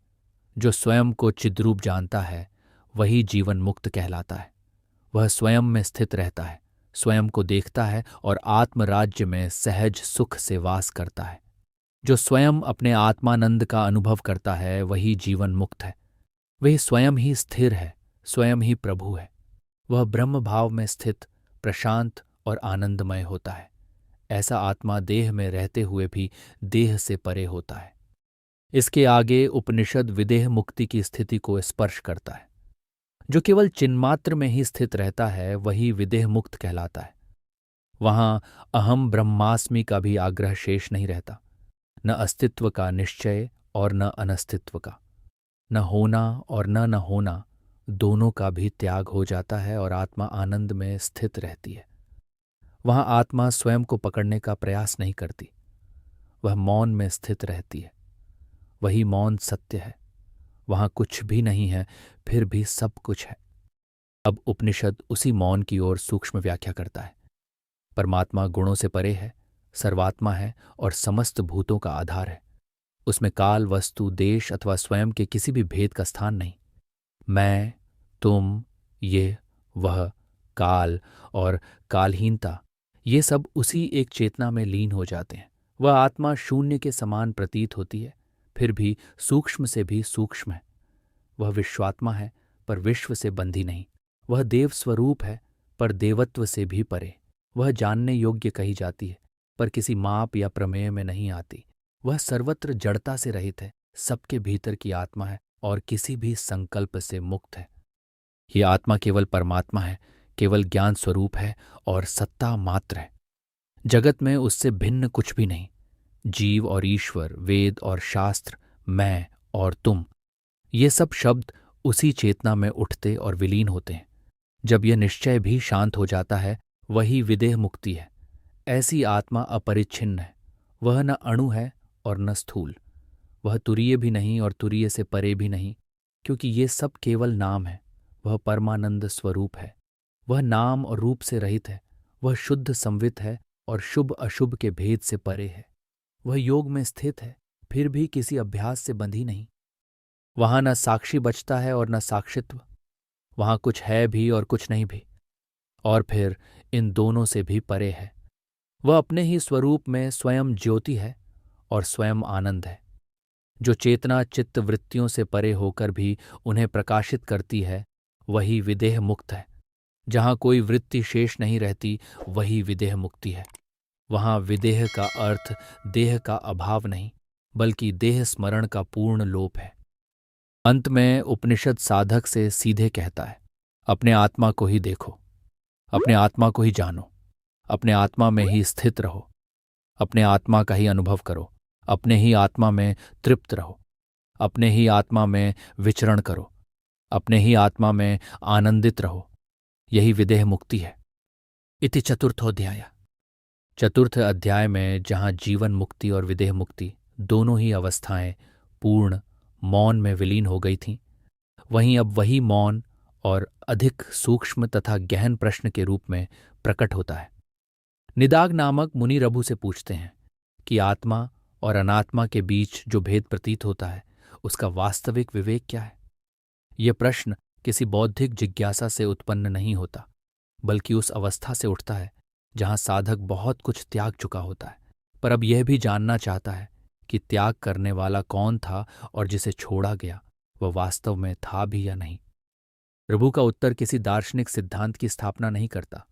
[SPEAKER 1] जो स्वयं को चिद्रूप जानता है वही जीवन मुक्त कहलाता है। वह स्वयं में स्थित रहता है, स्वयं को देखता है और आत्मराज्य में सहज सुख से वास करता है। जो स्वयं अपने आत्मानंद का अनुभव करता है वही जीवन मुक्त है। वह स्वयं ही स्थिर है, स्वयं ही प्रभु है। वह ब्रह्म भाव में स्थित, प्रशांत और आनंदमय होता है। ऐसा आत्मा देह में रहते हुए भी देह से परे होता है। इसके आगे उपनिषद विदेह मुक्ति की स्थिति को स्पर्श करता है। जो केवल चिन्मात्र में ही स्थित रहता है वही विदेह मुक्त कहलाता है। वहां अहम ब्रह्मास्मि का भी आग्रह शेष नहीं रहता, न अस्तित्व का निश्चय और न अनस्तित्व का, न होना और न होना, दोनों का भी त्याग हो जाता है और आत्मा आनंद में स्थित रहती है। वहां आत्मा स्वयं को पकड़ने का प्रयास नहीं करती, वह मौन में स्थित रहती है। वही मौन सत्य है। वहां कुछ भी नहीं है, फिर भी सब कुछ है। अब उपनिषद उसी मौन की ओर सूक्ष्म व्याख्या करता है। परमात्मा गुणों से परे है, सर्वात्मा है और समस्त भूतों का आधार है। उसमें काल, वस्तु, देश अथवा स्वयं के किसी भी भेद का स्थान नहीं। मैं, तुम, ये, वह, काल और कालहीनता, ये सब उसी एक चेतना में लीन हो जाते हैं। वह आत्मा शून्य के समान प्रतीत होती है, फिर भी सूक्ष्म से भी सूक्ष्म है। वह विश्वात्मा है, पर विश्व से बंधी नहीं। वह देव स्वरूप है, पर देवत्व से भी परे। वह जानने योग्य कही जाती है, पर किसी माप या प्रमेय में नहीं आती। वह सर्वत्र जड़ता से रहित है, सबके भीतर की आत्मा है और किसी भी संकल्प से मुक्त है। ये आत्मा केवल परमात्मा है, केवल ज्ञान स्वरूप है और सत्ता मात्र है। जगत में उससे भिन्न कुछ भी नहीं। जीव और ईश्वर, वेद और शास्त्र, मैं और तुम, ये सब शब्द उसी चेतना में उठते और विलीन होते हैं। जब यह निश्चय भी शांत हो जाता है, वही विदेह मुक्ति है। ऐसी आत्मा अपरिच्छिन्न है। वह न अणु है और न स्थूल। वह तुरीय भी नहीं और तुरीय से परे भी नहीं, क्योंकि ये सब केवल नाम है। वह परमानंद स्वरूप है। वह नाम और रूप से रहित है, वह शुद्ध संवित है और शुभ अशुभ के भेद से परे है। वह योग में स्थित है, फिर भी किसी अभ्यास से बंधी नहीं। वहां न साक्षी बचता है और न साक्षित्व। वहां कुछ है भी और कुछ नहीं भी, और फिर इन दोनों से भी परे है। वह अपने ही स्वरूप में स्वयं ज्योति है और स्वयं आनंद है। जो चेतना चित्त वृत्तियों से परे होकर भी उन्हें प्रकाशित करती है, वही विदेह मुक्त है। जहां कोई वृत्ति शेष नहीं रहती, वही विदेह मुक्ति है। वहां विदेह का अर्थ देह का अभाव नहीं, बल्कि देह स्मरण का पूर्ण लोप है। अंत में उपनिषद साधक से सीधे कहता है, अपने आत्मा को ही देखो, अपने आत्मा को ही जानो, अपने आत्मा में ही स्थित रहो, अपने आत्मा का ही अनुभव करो, अपने ही आत्मा में तृप्त रहो, अपने ही आत्मा में विचरण करो, अपने ही आत्मा में आनंदित रहो। यही विदेह मुक्ति है। इति चतुर्थोऽध्याय। चतुर्थ अध्याय में जहाँ जीवन मुक्ति और विदेह मुक्ति दोनों ही अवस्थाएं पूर्ण मौन में विलीन हो गई थीं, वहीं अब वही मौन और अधिक सूक्ष्म तथा गहन प्रश्न के रूप में प्रकट होता है। निदाग नामक मुनि रभु से पूछते हैं कि आत्मा और अनात्मा के बीच जो भेद प्रतीत होता है, उसका वास्तविक विवेक क्या है। यह प्रश्न किसी बौद्धिक जिज्ञासा से उत्पन्न नहीं होता, बल्कि उस अवस्था से उठता है जहां साधक बहुत कुछ त्याग चुका होता है, पर अब यह भी जानना चाहता है कि त्याग करने वाला कौन था और जिसे छोड़ा गया वह वास्तव में था भी या नहीं। प्रभु का उत्तर किसी दार्शनिक सिद्धांत की स्थापना नहीं करता।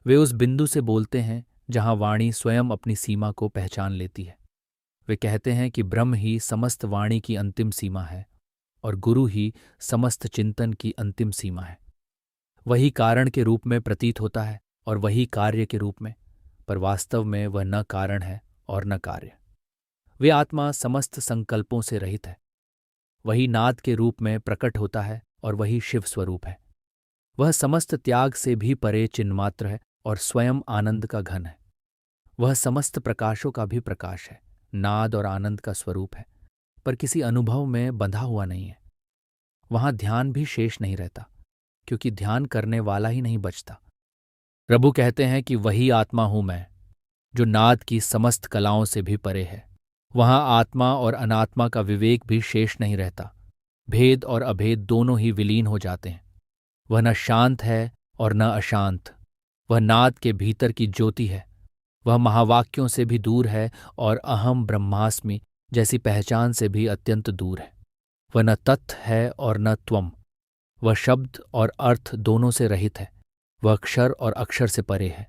[SPEAKER 1] वे उस बिंदु से बोलते हैं जहां वाणी स्वयं अपनी सीमा को पहचान लेती है। वे कहते हैं कि ब्रह्म ही समस्त वाणी की अंतिम सीमा है और गुरु ही समस्त चिंतन की अंतिम सीमा है। वही कारण के रूप में प्रतीत होता है और वही कार्य के रूप में, पर वास्तव में वह न कारण है और न कार्य। वे आत्मा समस्त संकल्पों से रहित है। वही नाद के रूप में प्रकट होता है और वही शिव स्वरूप है। वह समस्त त्याग से भी परे चिन्मात्र है और स्वयं आनंद का घन है। वह समस्त प्रकाशों का भी प्रकाश है, नाद और आनंद का स्वरूप है, पर किसी अनुभव में बंधा हुआ नहीं है। वहां ध्यान भी शेष नहीं रहता, क्योंकि ध्यान करने वाला ही नहीं बचता। प्रभु कहते हैं कि वही आत्मा हूं मैं, जो नाद की समस्त कलाओं से भी परे है। वहां आत्मा और अनात्मा का विवेक भी शेष नहीं रहता। भेद और अभेद दोनों ही विलीन हो जाते हैं। वह न शांत है और न अशांत। वह नाद के भीतर की ज्योति है। वह महावाक्यों से भी दूर है और अहम ब्रह्मास्मि जैसी पहचान से भी अत्यंत दूर है। वह न तत् है और न त्वम। वह शब्द और अर्थ दोनों से रहित है। वह अक्षर और अक्षर से परे है।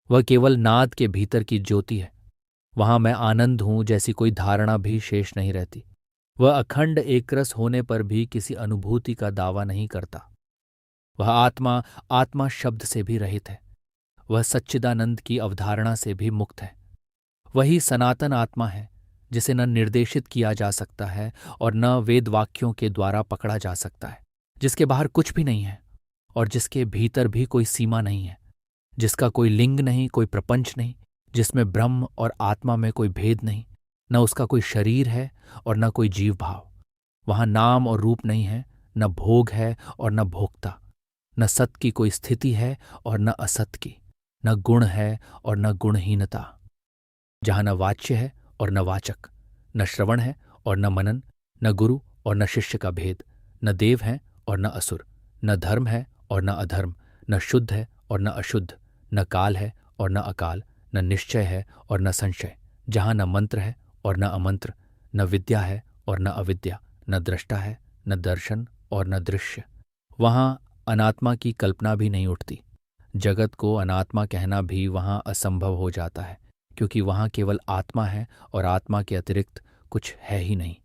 [SPEAKER 1] वह केवल नाद के भीतर की ज्योति है। वहां मैं आनंद हूं जैसी कोई धारणा भी शेष नहीं रहती। वह अखंड एकरस होने पर भी किसी अनुभूति का दावा नहीं करता। वह आत्मा आत्मा शब्द से भी रहित है। वह सच्चिदानंद की अवधारणा से भी मुक्त है। वही सनातन आत्मा है, जिसे न निर्देशित किया जा सकता है और न वेद वाक्यों के द्वारा पकड़ा जा सकता है, जिसके बाहर कुछ भी नहीं है और जिसके भीतर भी कोई सीमा नहीं है, जिसका कोई लिंग नहीं, कोई प्रपंच नहीं, जिसमें ब्रह्म और आत्मा में कोई भेद नहीं, न उसका कोई शरीर है और न कोई जीव भाव। वहां नाम और रूप नहीं है, न भोग है और न भोक्ता, न सत की कोई स्थिति है और न असत की, न गुण है और न गुणहीनता। जहां न वाच्य है और न वाचक, न श्रवण है और न मनन, न गुरु और न शिष्य का भेद, न देव है और न असुर, न धर्म है और न अधर्म, न शुद्ध है और न अशुद्ध, न काल है और न अकाल, न निश्चय है और न संशय। जहां न मंत्र है और न अमंत्र, न विद्या है और न अविद्या, न दृष्टा है न दर्शन और न दृश्य। वहां अनात्मा की कल्पना भी नहीं उठती। जगत को अनात्मा कहना भी वहां असंभव हो जाता है, क्योंकि वहां केवल आत्मा है और आत्मा के अतिरिक्त कुछ है ही नहीं।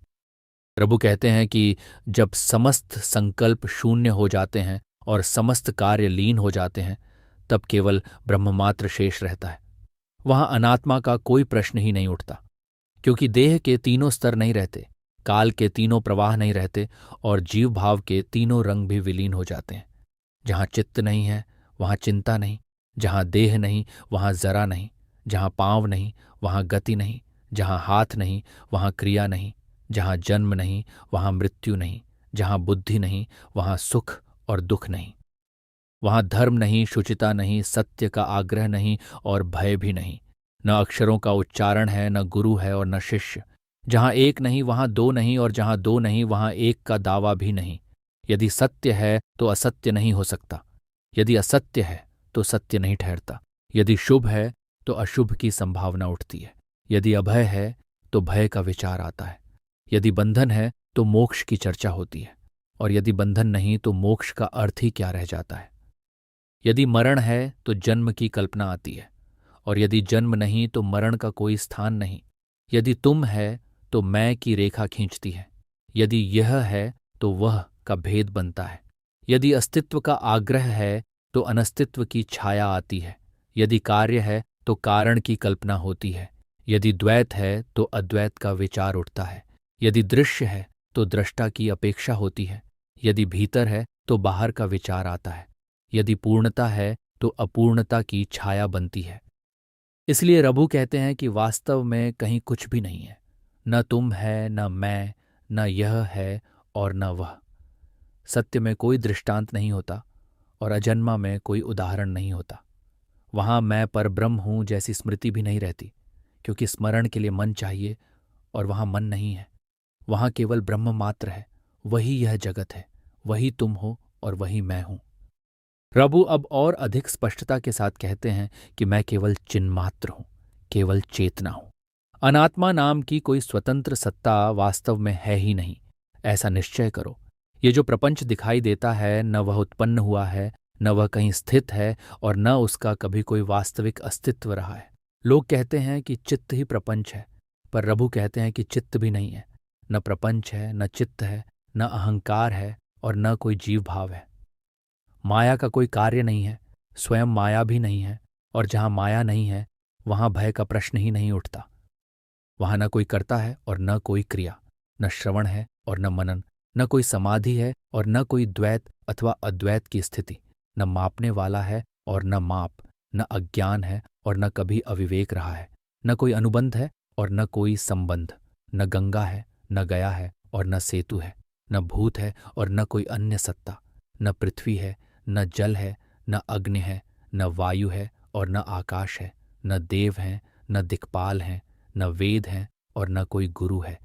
[SPEAKER 1] प्रभु कहते हैं कि जब समस्त संकल्प शून्य हो जाते हैं और समस्त कार्य लीन हो जाते हैं, तब केवल ब्रह्ममात्र शेष रहता है। वहां अनात्मा का कोई प्रश्न ही नहीं उठता, क्योंकि देह के तीनों स्तर नहीं रहते, काल के तीनों प्रवाह नहीं रहते और जीव भाव के तीनों रंग भी विलीन हो जाते हैं। जहां चित्त नहीं है वहां चिंता नहीं, जहां देह नहीं वहां जरा नहीं, जहां पांव नहीं वहां गति नहीं, जहां हाथ नहीं वहां क्रिया नहीं, जहां जन्म नहीं वहां मृत्यु नहीं, जहां बुद्धि नहीं वहां सुख और दुख नहीं। वहां धर्म नहीं, शुचिता नहीं, सत्य का आग्रह नहीं और भय भी नहीं। न अक्षरों का उच्चारण है, न गुरु है और न शिष्य। जहां एक नहीं वहां दो नहीं, और जहां दो नहीं वहां एक का दावा भी नहीं। यदि सत्य है तो असत्य नहीं हो सकता, यदि असत्य है तो सत्य नहीं ठहरता। यदि शुभ है तो अशुभ की संभावना उठती है। यदि अभय है तो भय का विचार आता है। यदि बंधन है तो मोक्ष की चर्चा होती है, और यदि बंधन नहीं तो मोक्ष का अर्थ ही क्या रह जाता है। यदि मरण है तो जन्म की कल्पना आती है, और यदि जन्म नहीं तो मरण का कोई स्थान नहीं। यदि तुम है तो मैं की रेखा खींचती है। यदि यह है तो वह का भेद बनता है। यदि अस्तित्व का आग्रह है तो अनस्तित्व की छाया आती है। यदि कार्य है तो कारण की कल्पना होती है। यदि द्वैत है तो अद्वैत का विचार उठता है। यदि दृश्य है तो दृष्टा की अपेक्षा होती है। यदि भीतर है तो बाहर का विचार आता है। यदि पूर्णता है तो अपूर्णता की छाया बनती है। इसलिए रघु कहते हैं कि वास्तव में कहीं कुछ भी नहीं है। न तुम है, न मैं, न यह है और न वह। सत्य में कोई दृष्टांत नहीं होता और अजन्मा में कोई उदाहरण नहीं होता। वहां मैं पर ब्रह्म हूं जैसी स्मृति भी नहीं रहती, क्योंकि स्मरण के लिए मन चाहिए और वहां मन नहीं है। वहां केवल ब्रह्म मात्र है। वही यह जगत है, वही तुम हो और वही मैं हूं। प्रभु अब और अधिक स्पष्टता के साथ कहते हैं कि मैं केवल चिन्मात्र हूं, केवल चेतना हूं। अनात्मा नाम की कोई स्वतंत्र सत्ता वास्तव में है ही नहीं, ऐसा निश्चय करो। ये जो प्रपंच दिखाई देता है, न वह उत्पन्न हुआ है, न वह कहीं स्थित है, और न उसका कभी कोई वास्तविक अस्तित्व रहा है। लोग कहते हैं कि चित्त ही प्रपंच है, पर प्रभु कहते हैं कि चित्त भी नहीं है। न प्रपंच है, न चित्त है, न अहंकार है और न कोई जीव भाव है। माया का कोई कार्य नहीं है, स्वयं माया भी नहीं है, और जहां माया नहीं है वहां भय का प्रश्न ही नहीं उठता। वहां न कोई कर्ता है और न कोई क्रिया, न श्रवण है और न मनन, न कोई समाधि है और न कोई द्वैत अथवा अद्वैत की स्थिति, न मापने वाला है और न माप, न अज्ञान है और न कभी अविवेक रहा है, न कोई अनुबंध है और न कोई संबंध, न गंगा है, न गया है और न सेतु है, न भूत है और न कोई अन्य सत्ता, न पृथ्वी है, न जल है, न अग्नि है, न वायु है और न आकाश है, न देव हैं, न दिक्पाल हैं, न वेद हैं और न कोई गुरु है।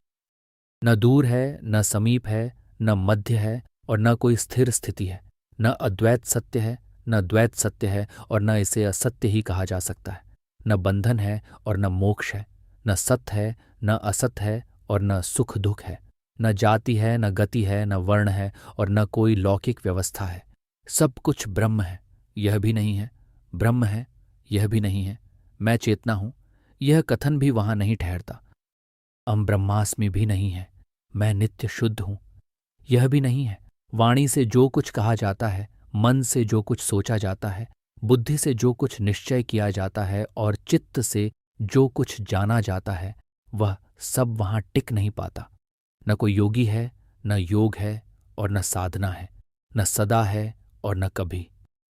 [SPEAKER 1] न दूर है, न समीप है, न मध्य है और न कोई स्थिर स्थिति है। न अद्वैत सत्य है, न द्वैत सत्य है और न इसे असत्य ही कहा जा सकता है। न बंधन है और न मोक्ष है, न सत है, न असत है और न सुख दुख है। न जाति है, न गति है, न वर्ण है और न कोई लौकिक व्यवस्था है। सब कुछ ब्रह्म है, यह भी नहीं है। ब्रह्म है, यह भी नहीं है। मैं चेतना हूं, यह कथन भी वहां नहीं ठहरता। अहम ब्रह्मास्मि भी नहीं है। मैं नित्य शुद्ध हूं, यह भी नहीं है। वाणी से जो कुछ कहा जाता है, मन से जो कुछ सोचा जाता है, बुद्धि से जो कुछ निश्चय किया जाता है और चित्त से जो कुछ जाना जाता है, वह सब वहां टिक नहीं पाता। न कोई योगी है, न योग है और न साधना है, न सदा है और न कभी,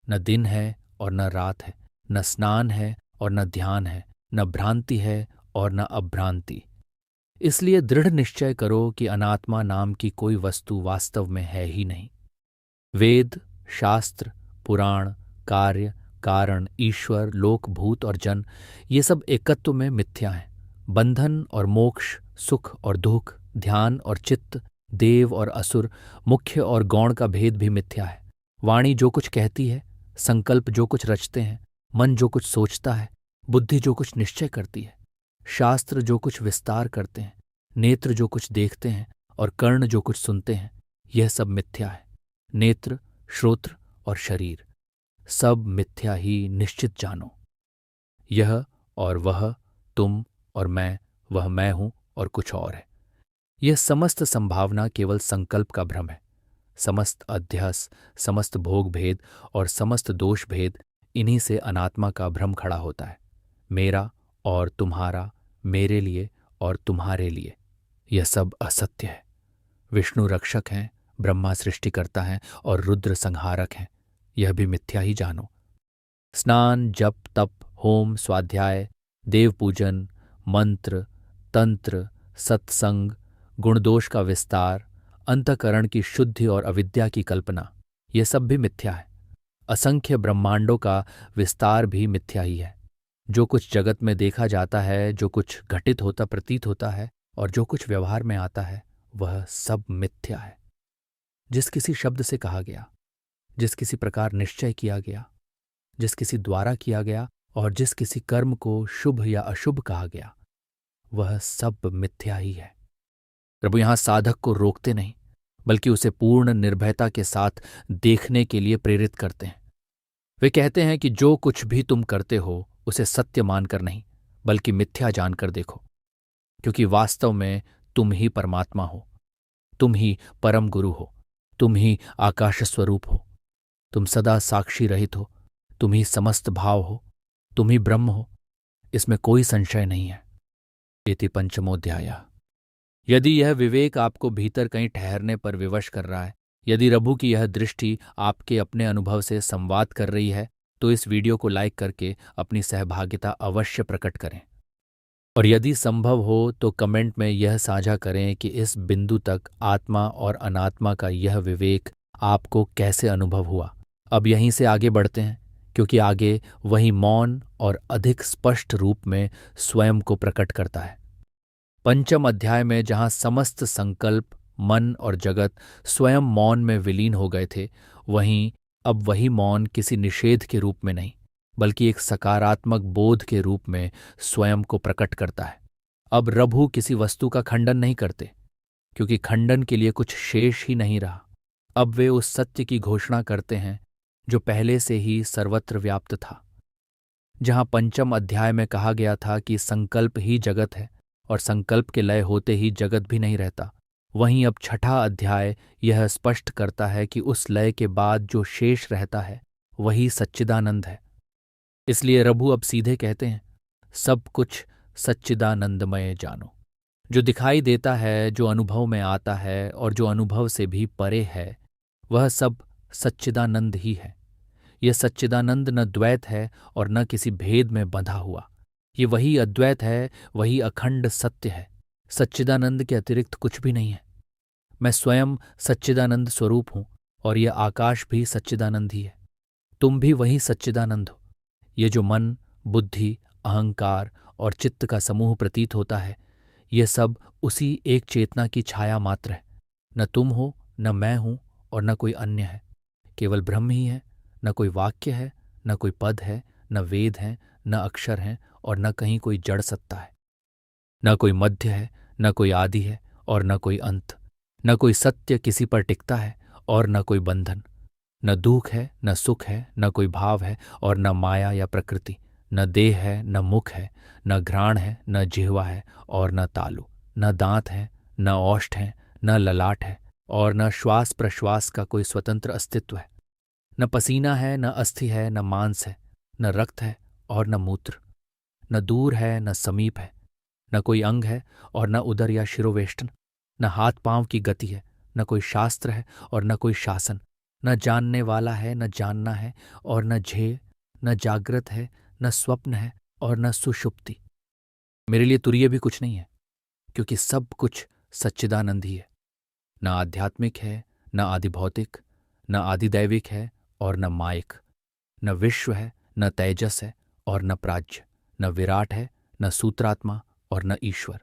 [SPEAKER 1] न दिन है और न रात है, न स्नान है और न ध्यान है, न भ्रांति है और न अभ्रांति। इसलिए दृढ़ निश्चय करो कि अनात्मा नाम की कोई वस्तु वास्तव में है ही नहीं। वेद, शास्त्र, पुराण, कार्य, कारण, ईश्वर, लोक, भूत और जन, ये सब एकत्व में मिथ्या हैं। बंधन और मोक्ष, सुख और दुख, ध्यान और चित्त, देव और असुर, मुख्य और गौण का भेद भी मिथ्या है। वाणी जो कुछ कहती है, संकल्प जो कुछ रचते हैं, मन जो कुछ सोचता है, बुद्धि जो कुछ निश्चय करती है, शास्त्र जो कुछ विस्तार करते हैं, नेत्र जो कुछ देखते हैं और कर्ण जो कुछ सुनते हैं, यह सब मिथ्या है। नेत्र, श्रोत्र और शरीर सब मिथ्या ही निश्चित जानो। यह और वह, तुम और मैं, वह मैं हूं और कुछ और है। यह समस्त संभावना केवल संकल्प का भ्रम है। समस्त अध्यास, समस्त भोग भेद और समस्त दोष भेद, इन्हीं से अनात्मा का भ्रम खड़ा होता है। मेरा और तुम्हारा, मेरे लिए और तुम्हारे लिए, यह सब असत्य है। विष्णु रक्षक हैं, ब्रह्मा सृष्टिकर्ता हैं और रुद्र संहारक हैं, यह भी मिथ्या ही जानो। स्नान, जप, तप, होम, स्वाध्याय, देव पूजन, मंत्र, तंत्र, सत्संग, गुणदोष का विस्तार, अंतःकरण की शुद्धि और अविद्या की कल्पना, यह सब भी मिथ्या है। असंख्य ब्रह्मांडों का विस्तार भी मिथ्या ही है। जो कुछ जगत में देखा जाता है, जो कुछ घटित होता प्रतीत होता है और जो कुछ व्यवहार में आता है, वह सब मिथ्या है। जिस किसी शब्द से कहा गया, जिस किसी प्रकार निश्चय किया गया, जिस किसी द्वारा किया गया और जिस किसी कर्म को शुभ या अशुभ कहा गया, वह सब मिथ्या ही है। प्रभु यहां साधक को रोकते नहीं, बल्कि उसे पूर्ण निर्भयता के साथ देखने के लिए प्रेरित करते हैं। वे कहते हैं कि जो कुछ भी तुम करते हो उसे सत्य मानकर नहीं, बल्कि मिथ्या जानकर देखो, क्योंकि वास्तव में तुम ही परमात्मा हो, तुम ही परम गुरु हो, तुम ही आकाश स्वरूप हो, तुम सदा साक्षी रहित हो, तुम ही समस्त भाव हो, तुम ही ब्रह्म हो, इसमें कोई संशय नहीं है। इति पंचमोध्याय। यदि यह विवेक आपको भीतर कहीं ठहरने पर विवश कर रहा है, यदि रघु की यह दृष्टि आपके अपने अनुभव से संवाद कर रही है, तो इस वीडियो को लाइक करके अपनी सहभागिता अवश्य प्रकट करें। और यदि संभव हो तो कमेंट में यह साझा करें कि इस बिंदु तक आत्मा और अनात्मा का यह विवेक आपको कैसे अनुभव हुआ। अब यहीं से आगे बढ़ते हैं, क्योंकि आगे वही मौन और अधिक स्पष्ट रूप में स्वयं को प्रकट करता है। पंचम अध्याय में जहां समस्त संकल्प, मन और जगत स्वयं मौन में विलीन हो गए थे, वहीं अब वही मौन किसी निषेध के रूप में नहीं, बल्कि एक सकारात्मक बोध के रूप में स्वयं को प्रकट करता है। अब रघु किसी वस्तु का खंडन नहीं करते, क्योंकि खंडन के लिए कुछ शेष ही नहीं रहा। अब वे उस सत्य की घोषणा करते हैं जो पहले से ही सर्वत्र व्याप्त था। जहां पंचम अध्याय में कहा गया था कि संकल्प ही जगत है और संकल्प के लय होते ही जगत भी नहीं रहता, वहीं अब छठा अध्याय यह स्पष्ट करता है कि उस लय के बाद जो शेष रहता है वही सच्चिदानंद है। इसलिए रघु अब सीधे कहते हैं, सब कुछ सच्चिदानंदमय जानो। जो दिखाई देता है, जो अनुभव में आता है और जो अनुभव से भी परे है, वह सब सच्चिदानंद ही है। यह सच्चिदानंद न द्वैत है और न किसी भेद में बंधा हुआ। ये वही अद्वैत है, वही अखंड सत्य है। सच्चिदानंद के अतिरिक्त कुछ भी नहीं है। मैं स्वयं सच्चिदानंद स्वरूप हूं और यह आकाश भी सच्चिदानंद ही है। तुम भी वही सच्चिदानंद हो। ये जो मन, बुद्धि, अहंकार और चित्त का समूह प्रतीत होता है, ये सब उसी एक चेतना की छाया मात्र है। न तुम हो, न मैं हूं और न कोई अन्य है। केवल ब्रह्म ही है। न कोई वाक्य है, न कोई पद है, न वेद है, न अक्षर है और न कहीं कोई जड़ सत्ता है। न कोई मध्य है, न कोई आदि है और न कोई अंत। न कोई सत्य किसी पर टिकता है और न कोई बंधन। न दुख है, न सुख है, न कोई भाव है और न माया या प्रकृति। न देह है, न मुख है, न घ्राण है, न जिह्वा है और न तालु। न दांत है, न ओष्ठ है, न ललाट है और न श्वास प्रश्वास का कोई स्वतंत्र अस्तित्व है। न पसीना है, न अस्थि है, न मांस है, न रक्त है और न मूत्र। न दूर है, न समीप है, न कोई अंग है और न उदर या शिरोवेष्टन। न हाथ पांव की गति है, न कोई शास्त्र है और न कोई शासन। न जानने वाला है, न जानना है और न झेय। न जागृत है, न स्वप्न है और न सुषुप्ति। मेरे लिए तुरीय भी कुछ नहीं है, क्योंकि सब कुछ सच्चिदानंद ही है। न आध्यात्मिक है, न आदिभौतिक, न आदिदैविक है और न मायिक। न विश्व है, न तेजस है और न प्राज्य। न विराट है, न सूत्रात्मा और न ईश्वर।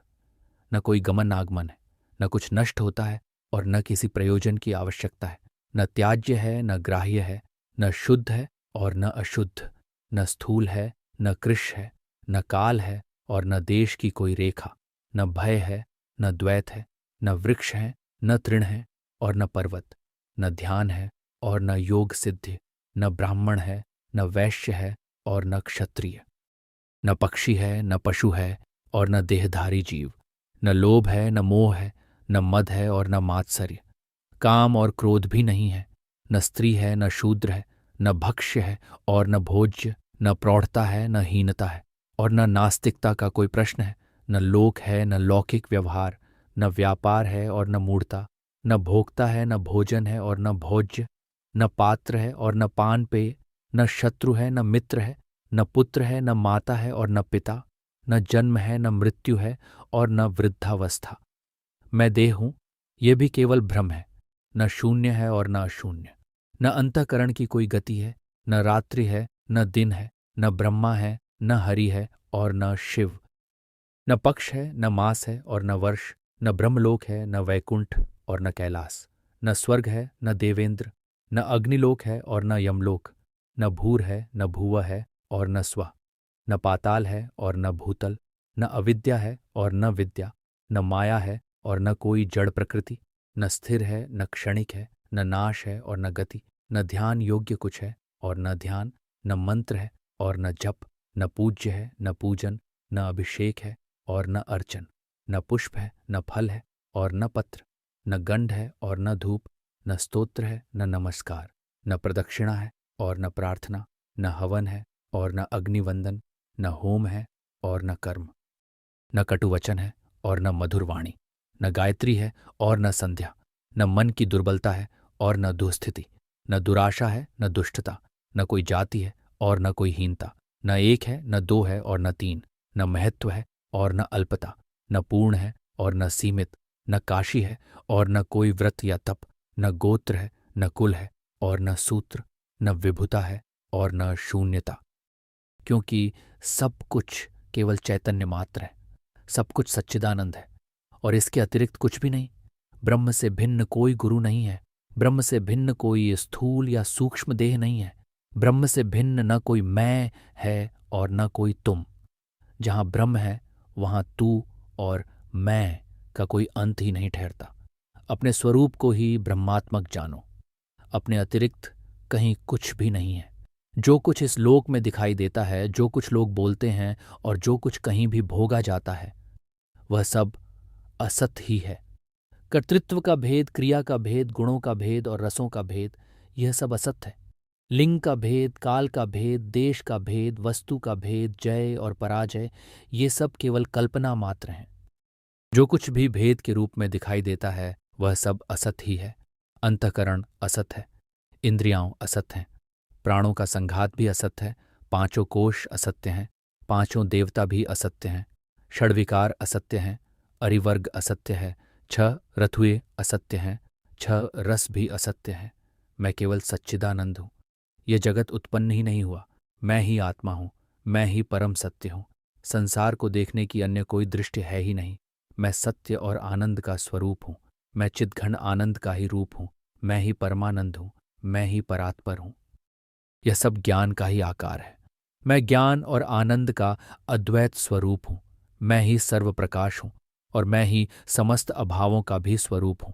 [SPEAKER 1] न कोई गमन आगमन है, न कुछ नष्ट होता है और न किसी प्रयोजन की आवश्यकता है। न त्याज्य है, न ग्राह्य है, न शुद्ध है और न अशुद्ध। न स्थूल है, न कृश है, न काल है और न देश की कोई रेखा। न भय है, न द्वैत है, न वृक्ष है, न तृण है और न पर्वत। न ध्यान है और न योग सिद्धि। न ब्राह्मण है, न वैश्य है और न क्षत्रिय। न पक्षी है, न पशु है और न देहधारी जीव। न लोभ है, न मोह है, न मद है और न मात्सर्य। काम और क्रोध भी नहीं है। न स्त्री है, न शूद्र है, न भक्ष्य है और न भोज्य। न प्रौढ़ता है, न हीनता है और न नास्तिकता का कोई प्रश्न है। न लोक है, न लौकिक व्यवहार। न व्यापार है और न मूढ़ता। न भोक्ता है, न भोजन है और न भोज्य। न पात्र है और न पान पेय। न शत्रु है, न मित्र है। न पुत्र है, न माता है और न पिता। न जन्म है, न मृत्यु है और न वृद्धावस्था। मैं देह हूं, ये भी केवल भ्रम है। न शून्य है और न अशून्य। न अंतःकरण की कोई गति है, न रात्रि है न दिन है, न ब्रह्मा है न हरि है और न शिव। न पक्ष है न मास है और न वर्ष, न ब्रह्मलोक है न वैकुंठ और न कैलास। न स्वर्ग है न देवेंद्र, न अग्निलोक है और न यमलोक। न भूर है न भुवः है और न स्वः। न पाताल है और न भूतल, न अविद्या है और न विद्या। न माया है और न कोई जड़ प्रकृति। न स्थिर है न क्षणिक है, न नाश है और न गति। न ध्यान योग्य कुछ है और न ध्यान। न मंत्र है और न जप। न पूज्य है न पूजन, न अभिषेक है और न अर्चन। न पुष्प है न फल है और न पत्र। न गंध है और न धूप। न स्तोत्र है न नमस्कार। न प्रदक्षिणा है और न प्रार्थना। न हवन है और न अग्निवंदन। न होम है और न कर्म। न कटुवचन है और न मधुर वाणी। न गायत्री है और न संध्या। न मन की दुर्बलता है और न दुस्थिति। न दुराशा है न दुष्टता। न कोई जाति है और न कोई हीनता। न एक है न दो है और न तीन। न महत्व है और न अल्पता। न पूर्ण है और न सीमित। न काशी है और न कोई व्रत या तप। न गोत्र है न कुल है और न सूत्र। न विभुता है और न शून्यता। क्योंकि सब कुछ केवल चैतन्य मात्र है, सब कुछ सच्चिदानंद है और इसके अतिरिक्त कुछ भी नहीं। ब्रह्म से भिन्न कोई गुरु नहीं है। ब्रह्म से भिन्न कोई स्थूल या सूक्ष्म देह नहीं है। ब्रह्म से भिन्न न कोई मैं है और न कोई तुम। जहाँ ब्रह्म है वहाँ तू और मैं का कोई अंत ही नहीं ठहरता। अपने स्वरूप को ही ब्रह्मात्मक जानो। अपने अतिरिक्त कहीं कुछ भी नहीं है। जो कुछ इस लोक में दिखाई देता है, जो कुछ लोग बोलते हैं और जो कुछ कहीं भी भोगा जाता है, वह सब असत ही है। कर्तृत्व का भेद, क्रिया का भेद, गुणों का भेद और रसों का भेद, यह सब असत है। लिंग का भेद, काल का भेद, देश का भेद, वस्तु का भेद, जय और पराजय, ये सब केवल कल्पना मात्र हैं। जो कुछ भी भेद के रूप में दिखाई देता है वह सब असत ही है। अंतःकरण असत है, इंद्रियां असत हैं, प्राणों का संघात भी असत है, पांचों कोश असत्य हैं, पांचों देवता भी असत्य हैं, षड्विकार असत्य हैं, अरिवर्ग असत्य है, छह रथुए असत्य हैं, छह रस भी असत्य हैं। मैं केवल सच्चिदानंद हूँ। यह जगत उत्पन्न ही नहीं हुआ। मैं ही आत्मा हूँ, मैं ही परम सत्य हूँ। संसार को देखने की अन्य कोई दृष्टि है ही नहीं। मैं सत्य और आनंद का स्वरूप हूँ। मैं चिद्घन आनंद का ही रूप हूँ। मैं ही परमानंद हूँ। मैं ही परात्पर हूँ। यह सब ज्ञान का ही आकार है। मैं ज्ञान और आनंद का अद्वैत स्वरूप हूँ। मैं ही सर्व प्रकाश हूँ और मैं ही समस्त अभावों का भी स्वरूप हूँ।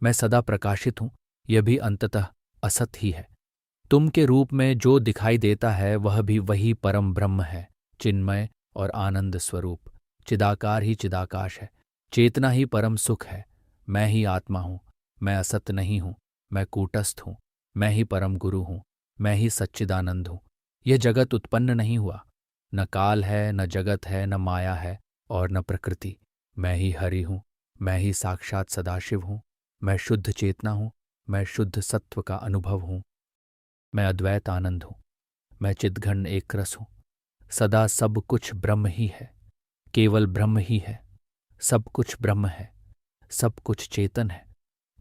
[SPEAKER 1] मैं सदा प्रकाशित हूँ। यह भी अंततः असत ही है। तुम के रूप में जो दिखाई देता है वह भी वही परम ब्रह्म है, चिन्मय और आनंद स्वरूप। चिदाकार ही चिदाकाश है। चेतना ही परम सुख है। मैं ही आत्मा हूँ। मैं असत नहीं हूँ। मैं कूटस्थ हूँ। मैं ही परम गुरु हूँ। मैं ही सच्चिदानंद हूँ। यह जगत उत्पन्न नहीं हुआ। न काल है, न जगत है, न माया है और न प्रकृति। मैं ही हरि हूँ। मैं ही साक्षात सदाशिव हूँ। मैं शुद्ध चेतना हूँ। मैं शुद्ध सत्व का अनुभव हूँ। मैं अद्वैत आनंद हूँ। मैं चिद्घन एक रस हूँ। सदा सब कुछ ब्रह्म ही है। केवल ब्रह्म ही है। सब कुछ ब्रह्म है। सब कुछ चेतन है।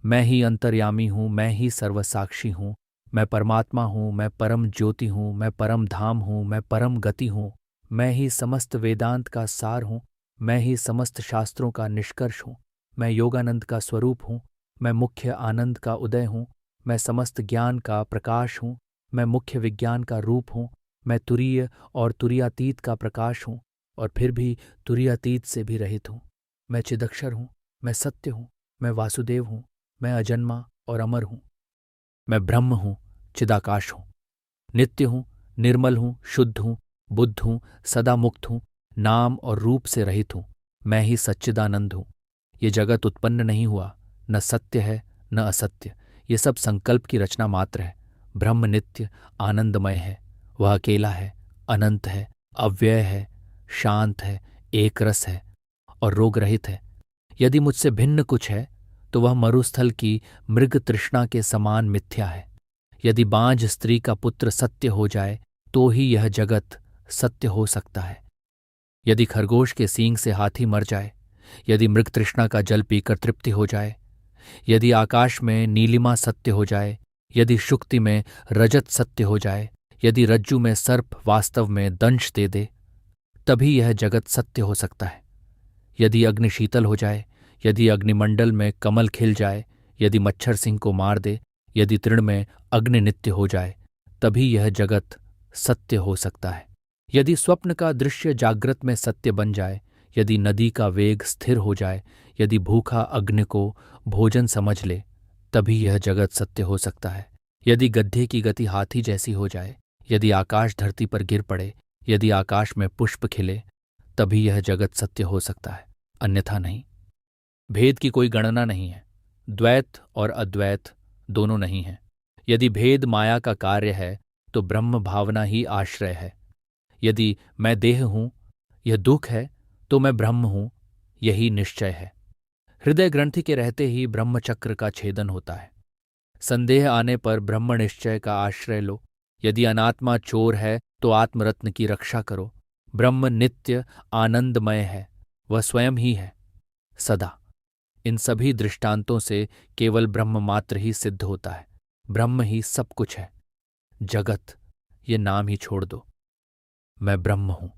[SPEAKER 1] मैं ही अंतर्यामी हूँ। मैं ही सर्वसाक्षी हूँ। मैं परमात्मा हूँ। मैं परम ज्योति हूँ। मैं परम धाम हूँ। मैं परम गति हूँ। मैं ही समस्त वेदांत का सार हूँ। मैं ही समस्त शास्त्रों का निष्कर्ष हूँ। मैं योगानंद का स्वरूप हूँ। मैं मुख्य आनंद का उदय हूँ। मैं समस्त ज्ञान का प्रकाश हूँ। मैं मुख्य विज्ञान का रूप हूँ। मैं तुरीय और तुरीयातीत का प्रकाश हूँ और फिर भी तुरीयातीत से भी रहित हूँ। मैं चिदक्षर हूँ। मैं सत्य हूँ। मैं वासुदेव हूँ। मैं अजन्मा और अमर हूँ। मैं ब्रह्म हूँ, चिदाकाश हूँ, नित्य हूँ, निर्मल हूँ, शुद्ध हूँ, बुद्ध हूँ, सदा मुक्त हूँ, नाम और रूप से रहित हूँ। मैं ही सच्चिदानंद हूँ। ये जगत उत्पन्न नहीं हुआ। न सत्य है न असत्य। ये सब संकल्प की रचना मात्र है। ब्रह्म नित्य आनंदमय है। वह अकेला है, अनंत है, अव्यय है, शांत है, एक रस है और रोग रहित है। यदि मुझसे भिन्न कुछ है तो वह मरुस्थल की मृग तृष्णा के समान मिथ्या है। यदि बांझ स्त्री का पुत्र सत्य हो जाए तो ही यह जगत सत्य हो सकता है। यदि खरगोश के सींग से हाथी मर जाए, यदि मृग तृष्णा का जल पीकर तृप्ति हो जाए, यदि आकाश में नीलिमा सत्य हो जाए, यदि शुक्ति में रजत सत्य हो जाए, यदि रज्जु में सर्प वास्तव में दंश दे दे, तभी यह जगत सत्य हो सकता है। यदि अग्नि शीतल हो जाए, यदि अग्निमंडल में कमल खिल जाए, यदि मच्छर सिंह को मार दे, यदि तृण में अग्नि नित्य हो जाए, तभी यह जगत सत्य हो सकता है। यदि स्वप्न का दृश्य जागृत में सत्य बन जाए, यदि नदी का वेग स्थिर हो जाए, यदि भूखा अग्नि को भोजन समझ ले, तभी यह जगत सत्य हो सकता है। यदि गड्ढे की गति हाथी जैसी हो जाए, यदि आकाश धरती पर गिर पड़े, यदि आकाश में पुष्प खिले, तभी यह जगत सत्य हो सकता है, अन्यथा नहीं। भेद की कोई गणना नहीं है। द्वैत और अद्वैत दोनों नहीं हैं। यदि भेद माया का कार्य है तो ब्रह्म भावना ही आश्रय है। यदि मैं देह हूं, यह दुख है, तो मैं ब्रह्म हूं, यही निश्चय है। हृदय ग्रंथि के रहते ही ब्रह्मचक्र का छेदन होता है। संदेह आने पर ब्रह्म निश्चय का आश्रय लो। यदि अनात्मा चोर है तो आत्मरत्न की रक्षा करो। ब्रह्म नित्य आनंदमय है, वह स्वयं ही है सदा। इन सभी दृष्टांतों से केवल ब्रह्म मात्र ही सिद्ध होता है। ब्रह्म ही सब कुछ है। जगत, ये नाम ही छोड़ दो, मैं ब्रह्म हूं।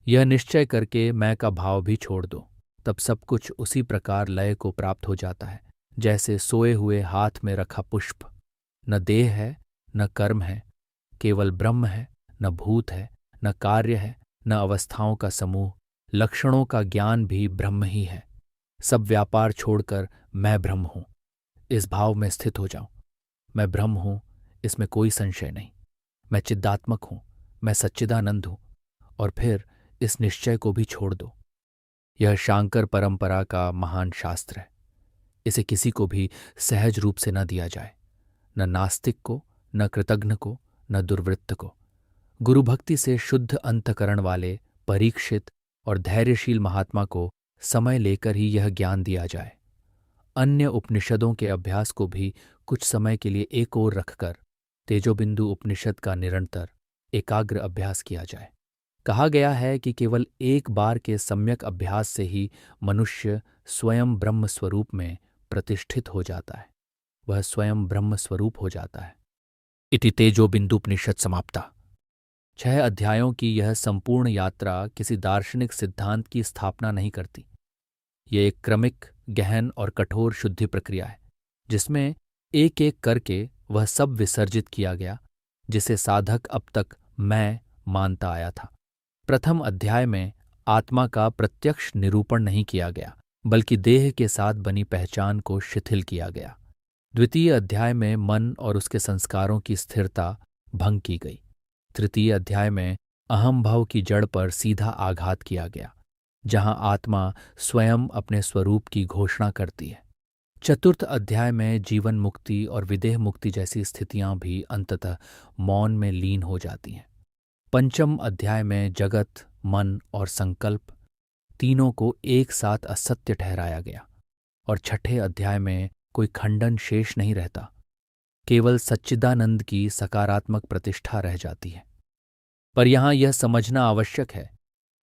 [SPEAKER 1] यह निश्चय करके मैं का भाव भी छोड़ दो, तब सब कुछ उसी प्रकार लय को प्राप्त हो जाता है जैसे सोए हुए हाथ में रखा पुष्प। न देह है, न कर्म है, केवल ब्रह्म है। न भूत है, न कार्य है, न अवस्थाओं का समूह। लक्षणों का ज्ञान भी ब्रह्म ही है। सब व्यापार छोड़कर मैं ब्रह्म हूं, इस भाव में स्थित हो जाओ। मैं ब्रह्म हूं, इसमें कोई संशय नहीं। मैं चिद्दात्मक हूं, मैं सच्चिदानंद हूं। और फिर इस निश्चय को भी छोड़ दो। यह शांकर परंपरा का महान शास्त्र है। इसे किसी को भी सहज रूप से न दिया जाए, न नास्तिक को, न कृतघ्न को, न दुर्वृत्त को। गुरु भक्ति से शुद्ध अंतकरण वाले परीक्षित और धैर्यशील महात्मा को समय लेकर ही यह ज्ञान दिया जाए। अन्य उपनिषदों के अभ्यास को भी कुछ समय के लिए एक ओर रखकर तेजोबिंदु उपनिषद का निरंतर एकाग्र अभ्यास किया जाए। कहा गया है कि केवल एक बार के सम्यक अभ्यास से ही मनुष्य स्वयं ब्रह्म स्वरूप में प्रतिष्ठित हो जाता है। वह स्वयं ब्रह्म स्वरूप हो जाता है। इति तेजोबिंदुपनिषद समाप्ता। 6 अध्यायों की यह संपूर्ण यात्रा किसी दार्शनिक सिद्धांत की स्थापना नहीं करती। ये एक क्रमिक, गहन और कठोर शुद्धि प्रक्रिया है, जिसमें एक एक करके वह सब विसर्जित किया गया जिसे साधक अब तक मैं मानता आया था। प्रथम अध्याय में आत्मा का प्रत्यक्ष निरूपण नहीं किया गया, बल्कि देह के साथ बनी पहचान को शिथिल किया गया। द्वितीय अध्याय में मन और उसके संस्कारों की स्थिरता भंग की गई। तृतीय अध्याय में अहंभाव की जड़ पर सीधा आघात किया गया, जहां आत्मा स्वयं अपने स्वरूप की घोषणा करती है। चतुर्थ अध्याय में जीवन मुक्ति और विदेह मुक्ति जैसी स्थितियां भी अंततः मौन में लीन हो जाती हैं। पंचम अध्याय में जगत, मन और संकल्प तीनों को एक साथ असत्य ठहराया गया और छठे अध्याय में कोई खंडन शेष नहीं रहता, केवल सच्चिदानंद की सकारात्मक प्रतिष्ठा रह जाती है। पर यहाँ यह समझना आवश्यक है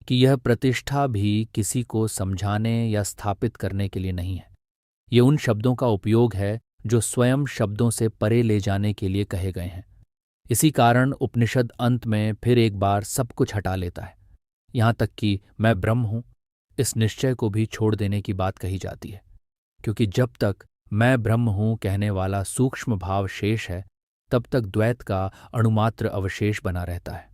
[SPEAKER 1] कि यह प्रतिष्ठा भी किसी को समझाने या स्थापित करने के लिए नहीं है। ये उन शब्दों का उपयोग है जो स्वयं शब्दों से परे ले जाने के लिए कहे गए हैं। इसी कारण उपनिषद अंत में फिर एक बार सब कुछ हटा लेता है, यहाँ तक कि मैं ब्रह्म हूं इस निश्चय को भी छोड़ देने की बात कही जाती है। क्योंकि जब तक मैं ब्रह्म हूं कहने वाला सूक्ष्म भाव शेष है, तब तक द्वैत का अणुमात्र अवशेष बना रहता है।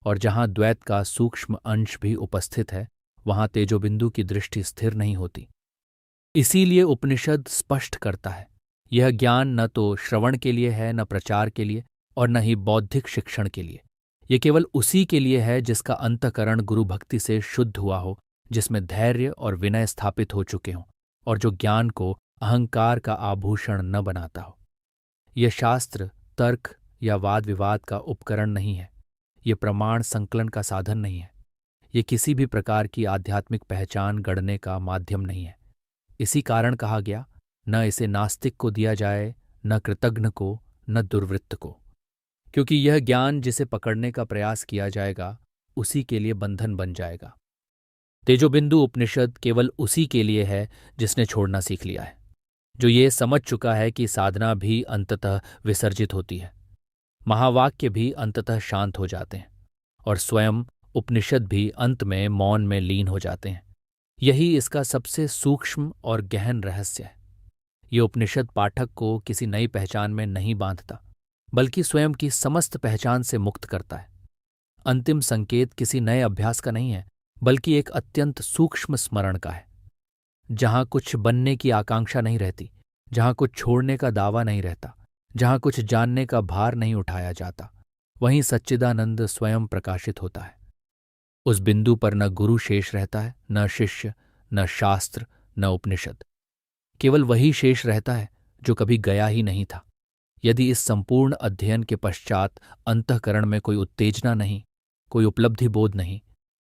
[SPEAKER 1] और जहां द्वैत का सूक्ष्म अंश भी उपस्थित है, वहां तेजोबिंदु की दृष्टि स्थिर नहीं होती। इसीलिए उपनिषद स्पष्ट करता है, यह ज्ञान न तो श्रवण के लिए है, न प्रचार के लिए, और न ही बौद्धिक शिक्षण के लिए। ये केवल उसी के लिए है जिसका अंतःकरण गुरु भक्ति से शुद्ध हुआ हो, जिसमें धैर्य और विनय स्थापित हो चुके हों, और जो ज्ञान को अहंकार का आभूषण न बनाता हो। यह शास्त्र तर्क या वाद विवाद का उपकरण नहीं है। ये प्रमाण संकलन का साधन नहीं है। ये किसी भी प्रकार की आध्यात्मिक पहचान गढ़ने का माध्यम नहीं है। इसी कारण कहा गया, न इसे नास्तिक को दिया जाए, न कृतघ्न को, न दुर्वृत्त को। क्योंकि यह ज्ञान जिसे पकड़ने का प्रयास किया जाएगा, उसी के लिए बंधन बन जाएगा। तेजोबिंदु उपनिषद केवल उसी के लिए है जिसने छोड़ना सीख लिया है, जो ये समझ चुका है कि साधना भी अंततः विसर्जित होती है। महावाक्य भी अंततः शांत हो जाते हैं और स्वयं उपनिषद भी अंत में मौन में लीन हो जाते हैं। यही इसका सबसे सूक्ष्म और गहन रहस्य है। ये उपनिषद पाठक को किसी नई पहचान में नहीं बांधता, बल्कि स्वयं की समस्त पहचान से मुक्त करता है। अंतिम संकेत किसी नए अभ्यास का नहीं है, बल्कि एक अत्यंत सूक्ष्म स्मरण का है। जहां कुछ बनने की आकांक्षा नहीं रहती, जहां कुछ छोड़ने का दावा नहीं रहता, जहां कुछ जानने का भार नहीं उठाया जाता, वहीं सच्चिदानंद स्वयं प्रकाशित होता है। उस बिंदु पर न गुरु शेष रहता है, न शिष्य, न शास्त्र, न उपनिषद। केवल वही शेष रहता है जो कभी गया ही नहीं था। यदि इस संपूर्ण अध्ययन के पश्चात अंतःकरण में कोई उत्तेजना नहीं, कोई उपलब्धि बोध नहीं,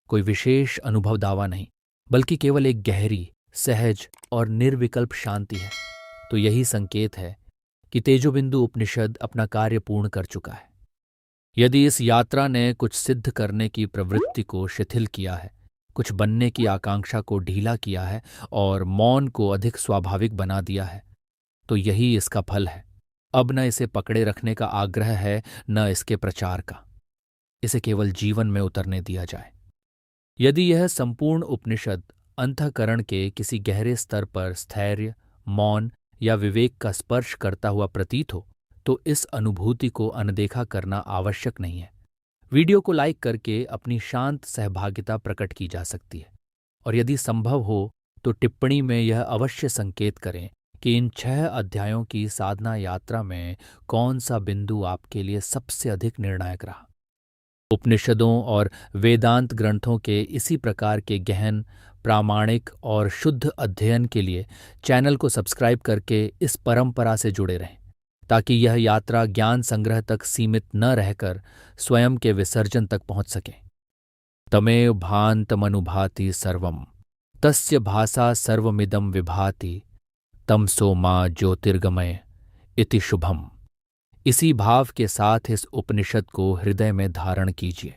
[SPEAKER 1] कोई विशेष अनुभव दावा नहीं, बल्कि केवल एक गहरी, सहज और निर्विकल्प शांति है, तो यही संकेत है कि तेजोबिंदु उपनिषद अपना कार्य पूर्ण कर चुका है। यदि इस यात्रा ने कुछ सिद्ध करने की प्रवृत्ति को शिथिल किया है, कुछ बनने की आकांक्षा को ढीला किया है और मौन को अधिक स्वाभाविक बना दिया है, तो यही इसका फल है। अब न इसे पकड़े रखने का आग्रह है, न इसके प्रचार का। इसे केवल जीवन में उतरने दिया जाए। यदि यह संपूर्ण उपनिषद अंतःकरण के किसी गहरे स्तर पर स्थैर्य, मौन या विवेक का स्पर्श करता हुआ प्रतीत हो, तो इस अनुभूति को अनदेखा करना आवश्यक नहीं है। वीडियो को लाइक करके अपनी शांत सहभागिता प्रकट की जा सकती है, और यदि संभव हो तो टिप्पणी में यह अवश्य संकेत करें कि इन 6 अध्यायों की साधना यात्रा में कौन सा बिंदु आपके लिए सबसे अधिक निर्णायक रहा। उपनिषदों और वेदांत ग्रंथों के इसी प्रकार के गहन, प्रामाणिक और शुद्ध अध्ययन के लिए चैनल को सब्सक्राइब करके इस परंपरा से जुड़े रहें, ताकि यह यात्रा ज्ञान संग्रह तक सीमित न रहकर स्वयं के विसर्जन तक पहुंच सके। तमेव भान्तमनुभाति सर्वम, तस्य भासा सर्वमिदं विभाति, तमसो मां ज्योतिर्गमय इति शुभम। इसी भाव के साथ इस उपनिषद को हृदय में धारण कीजिए।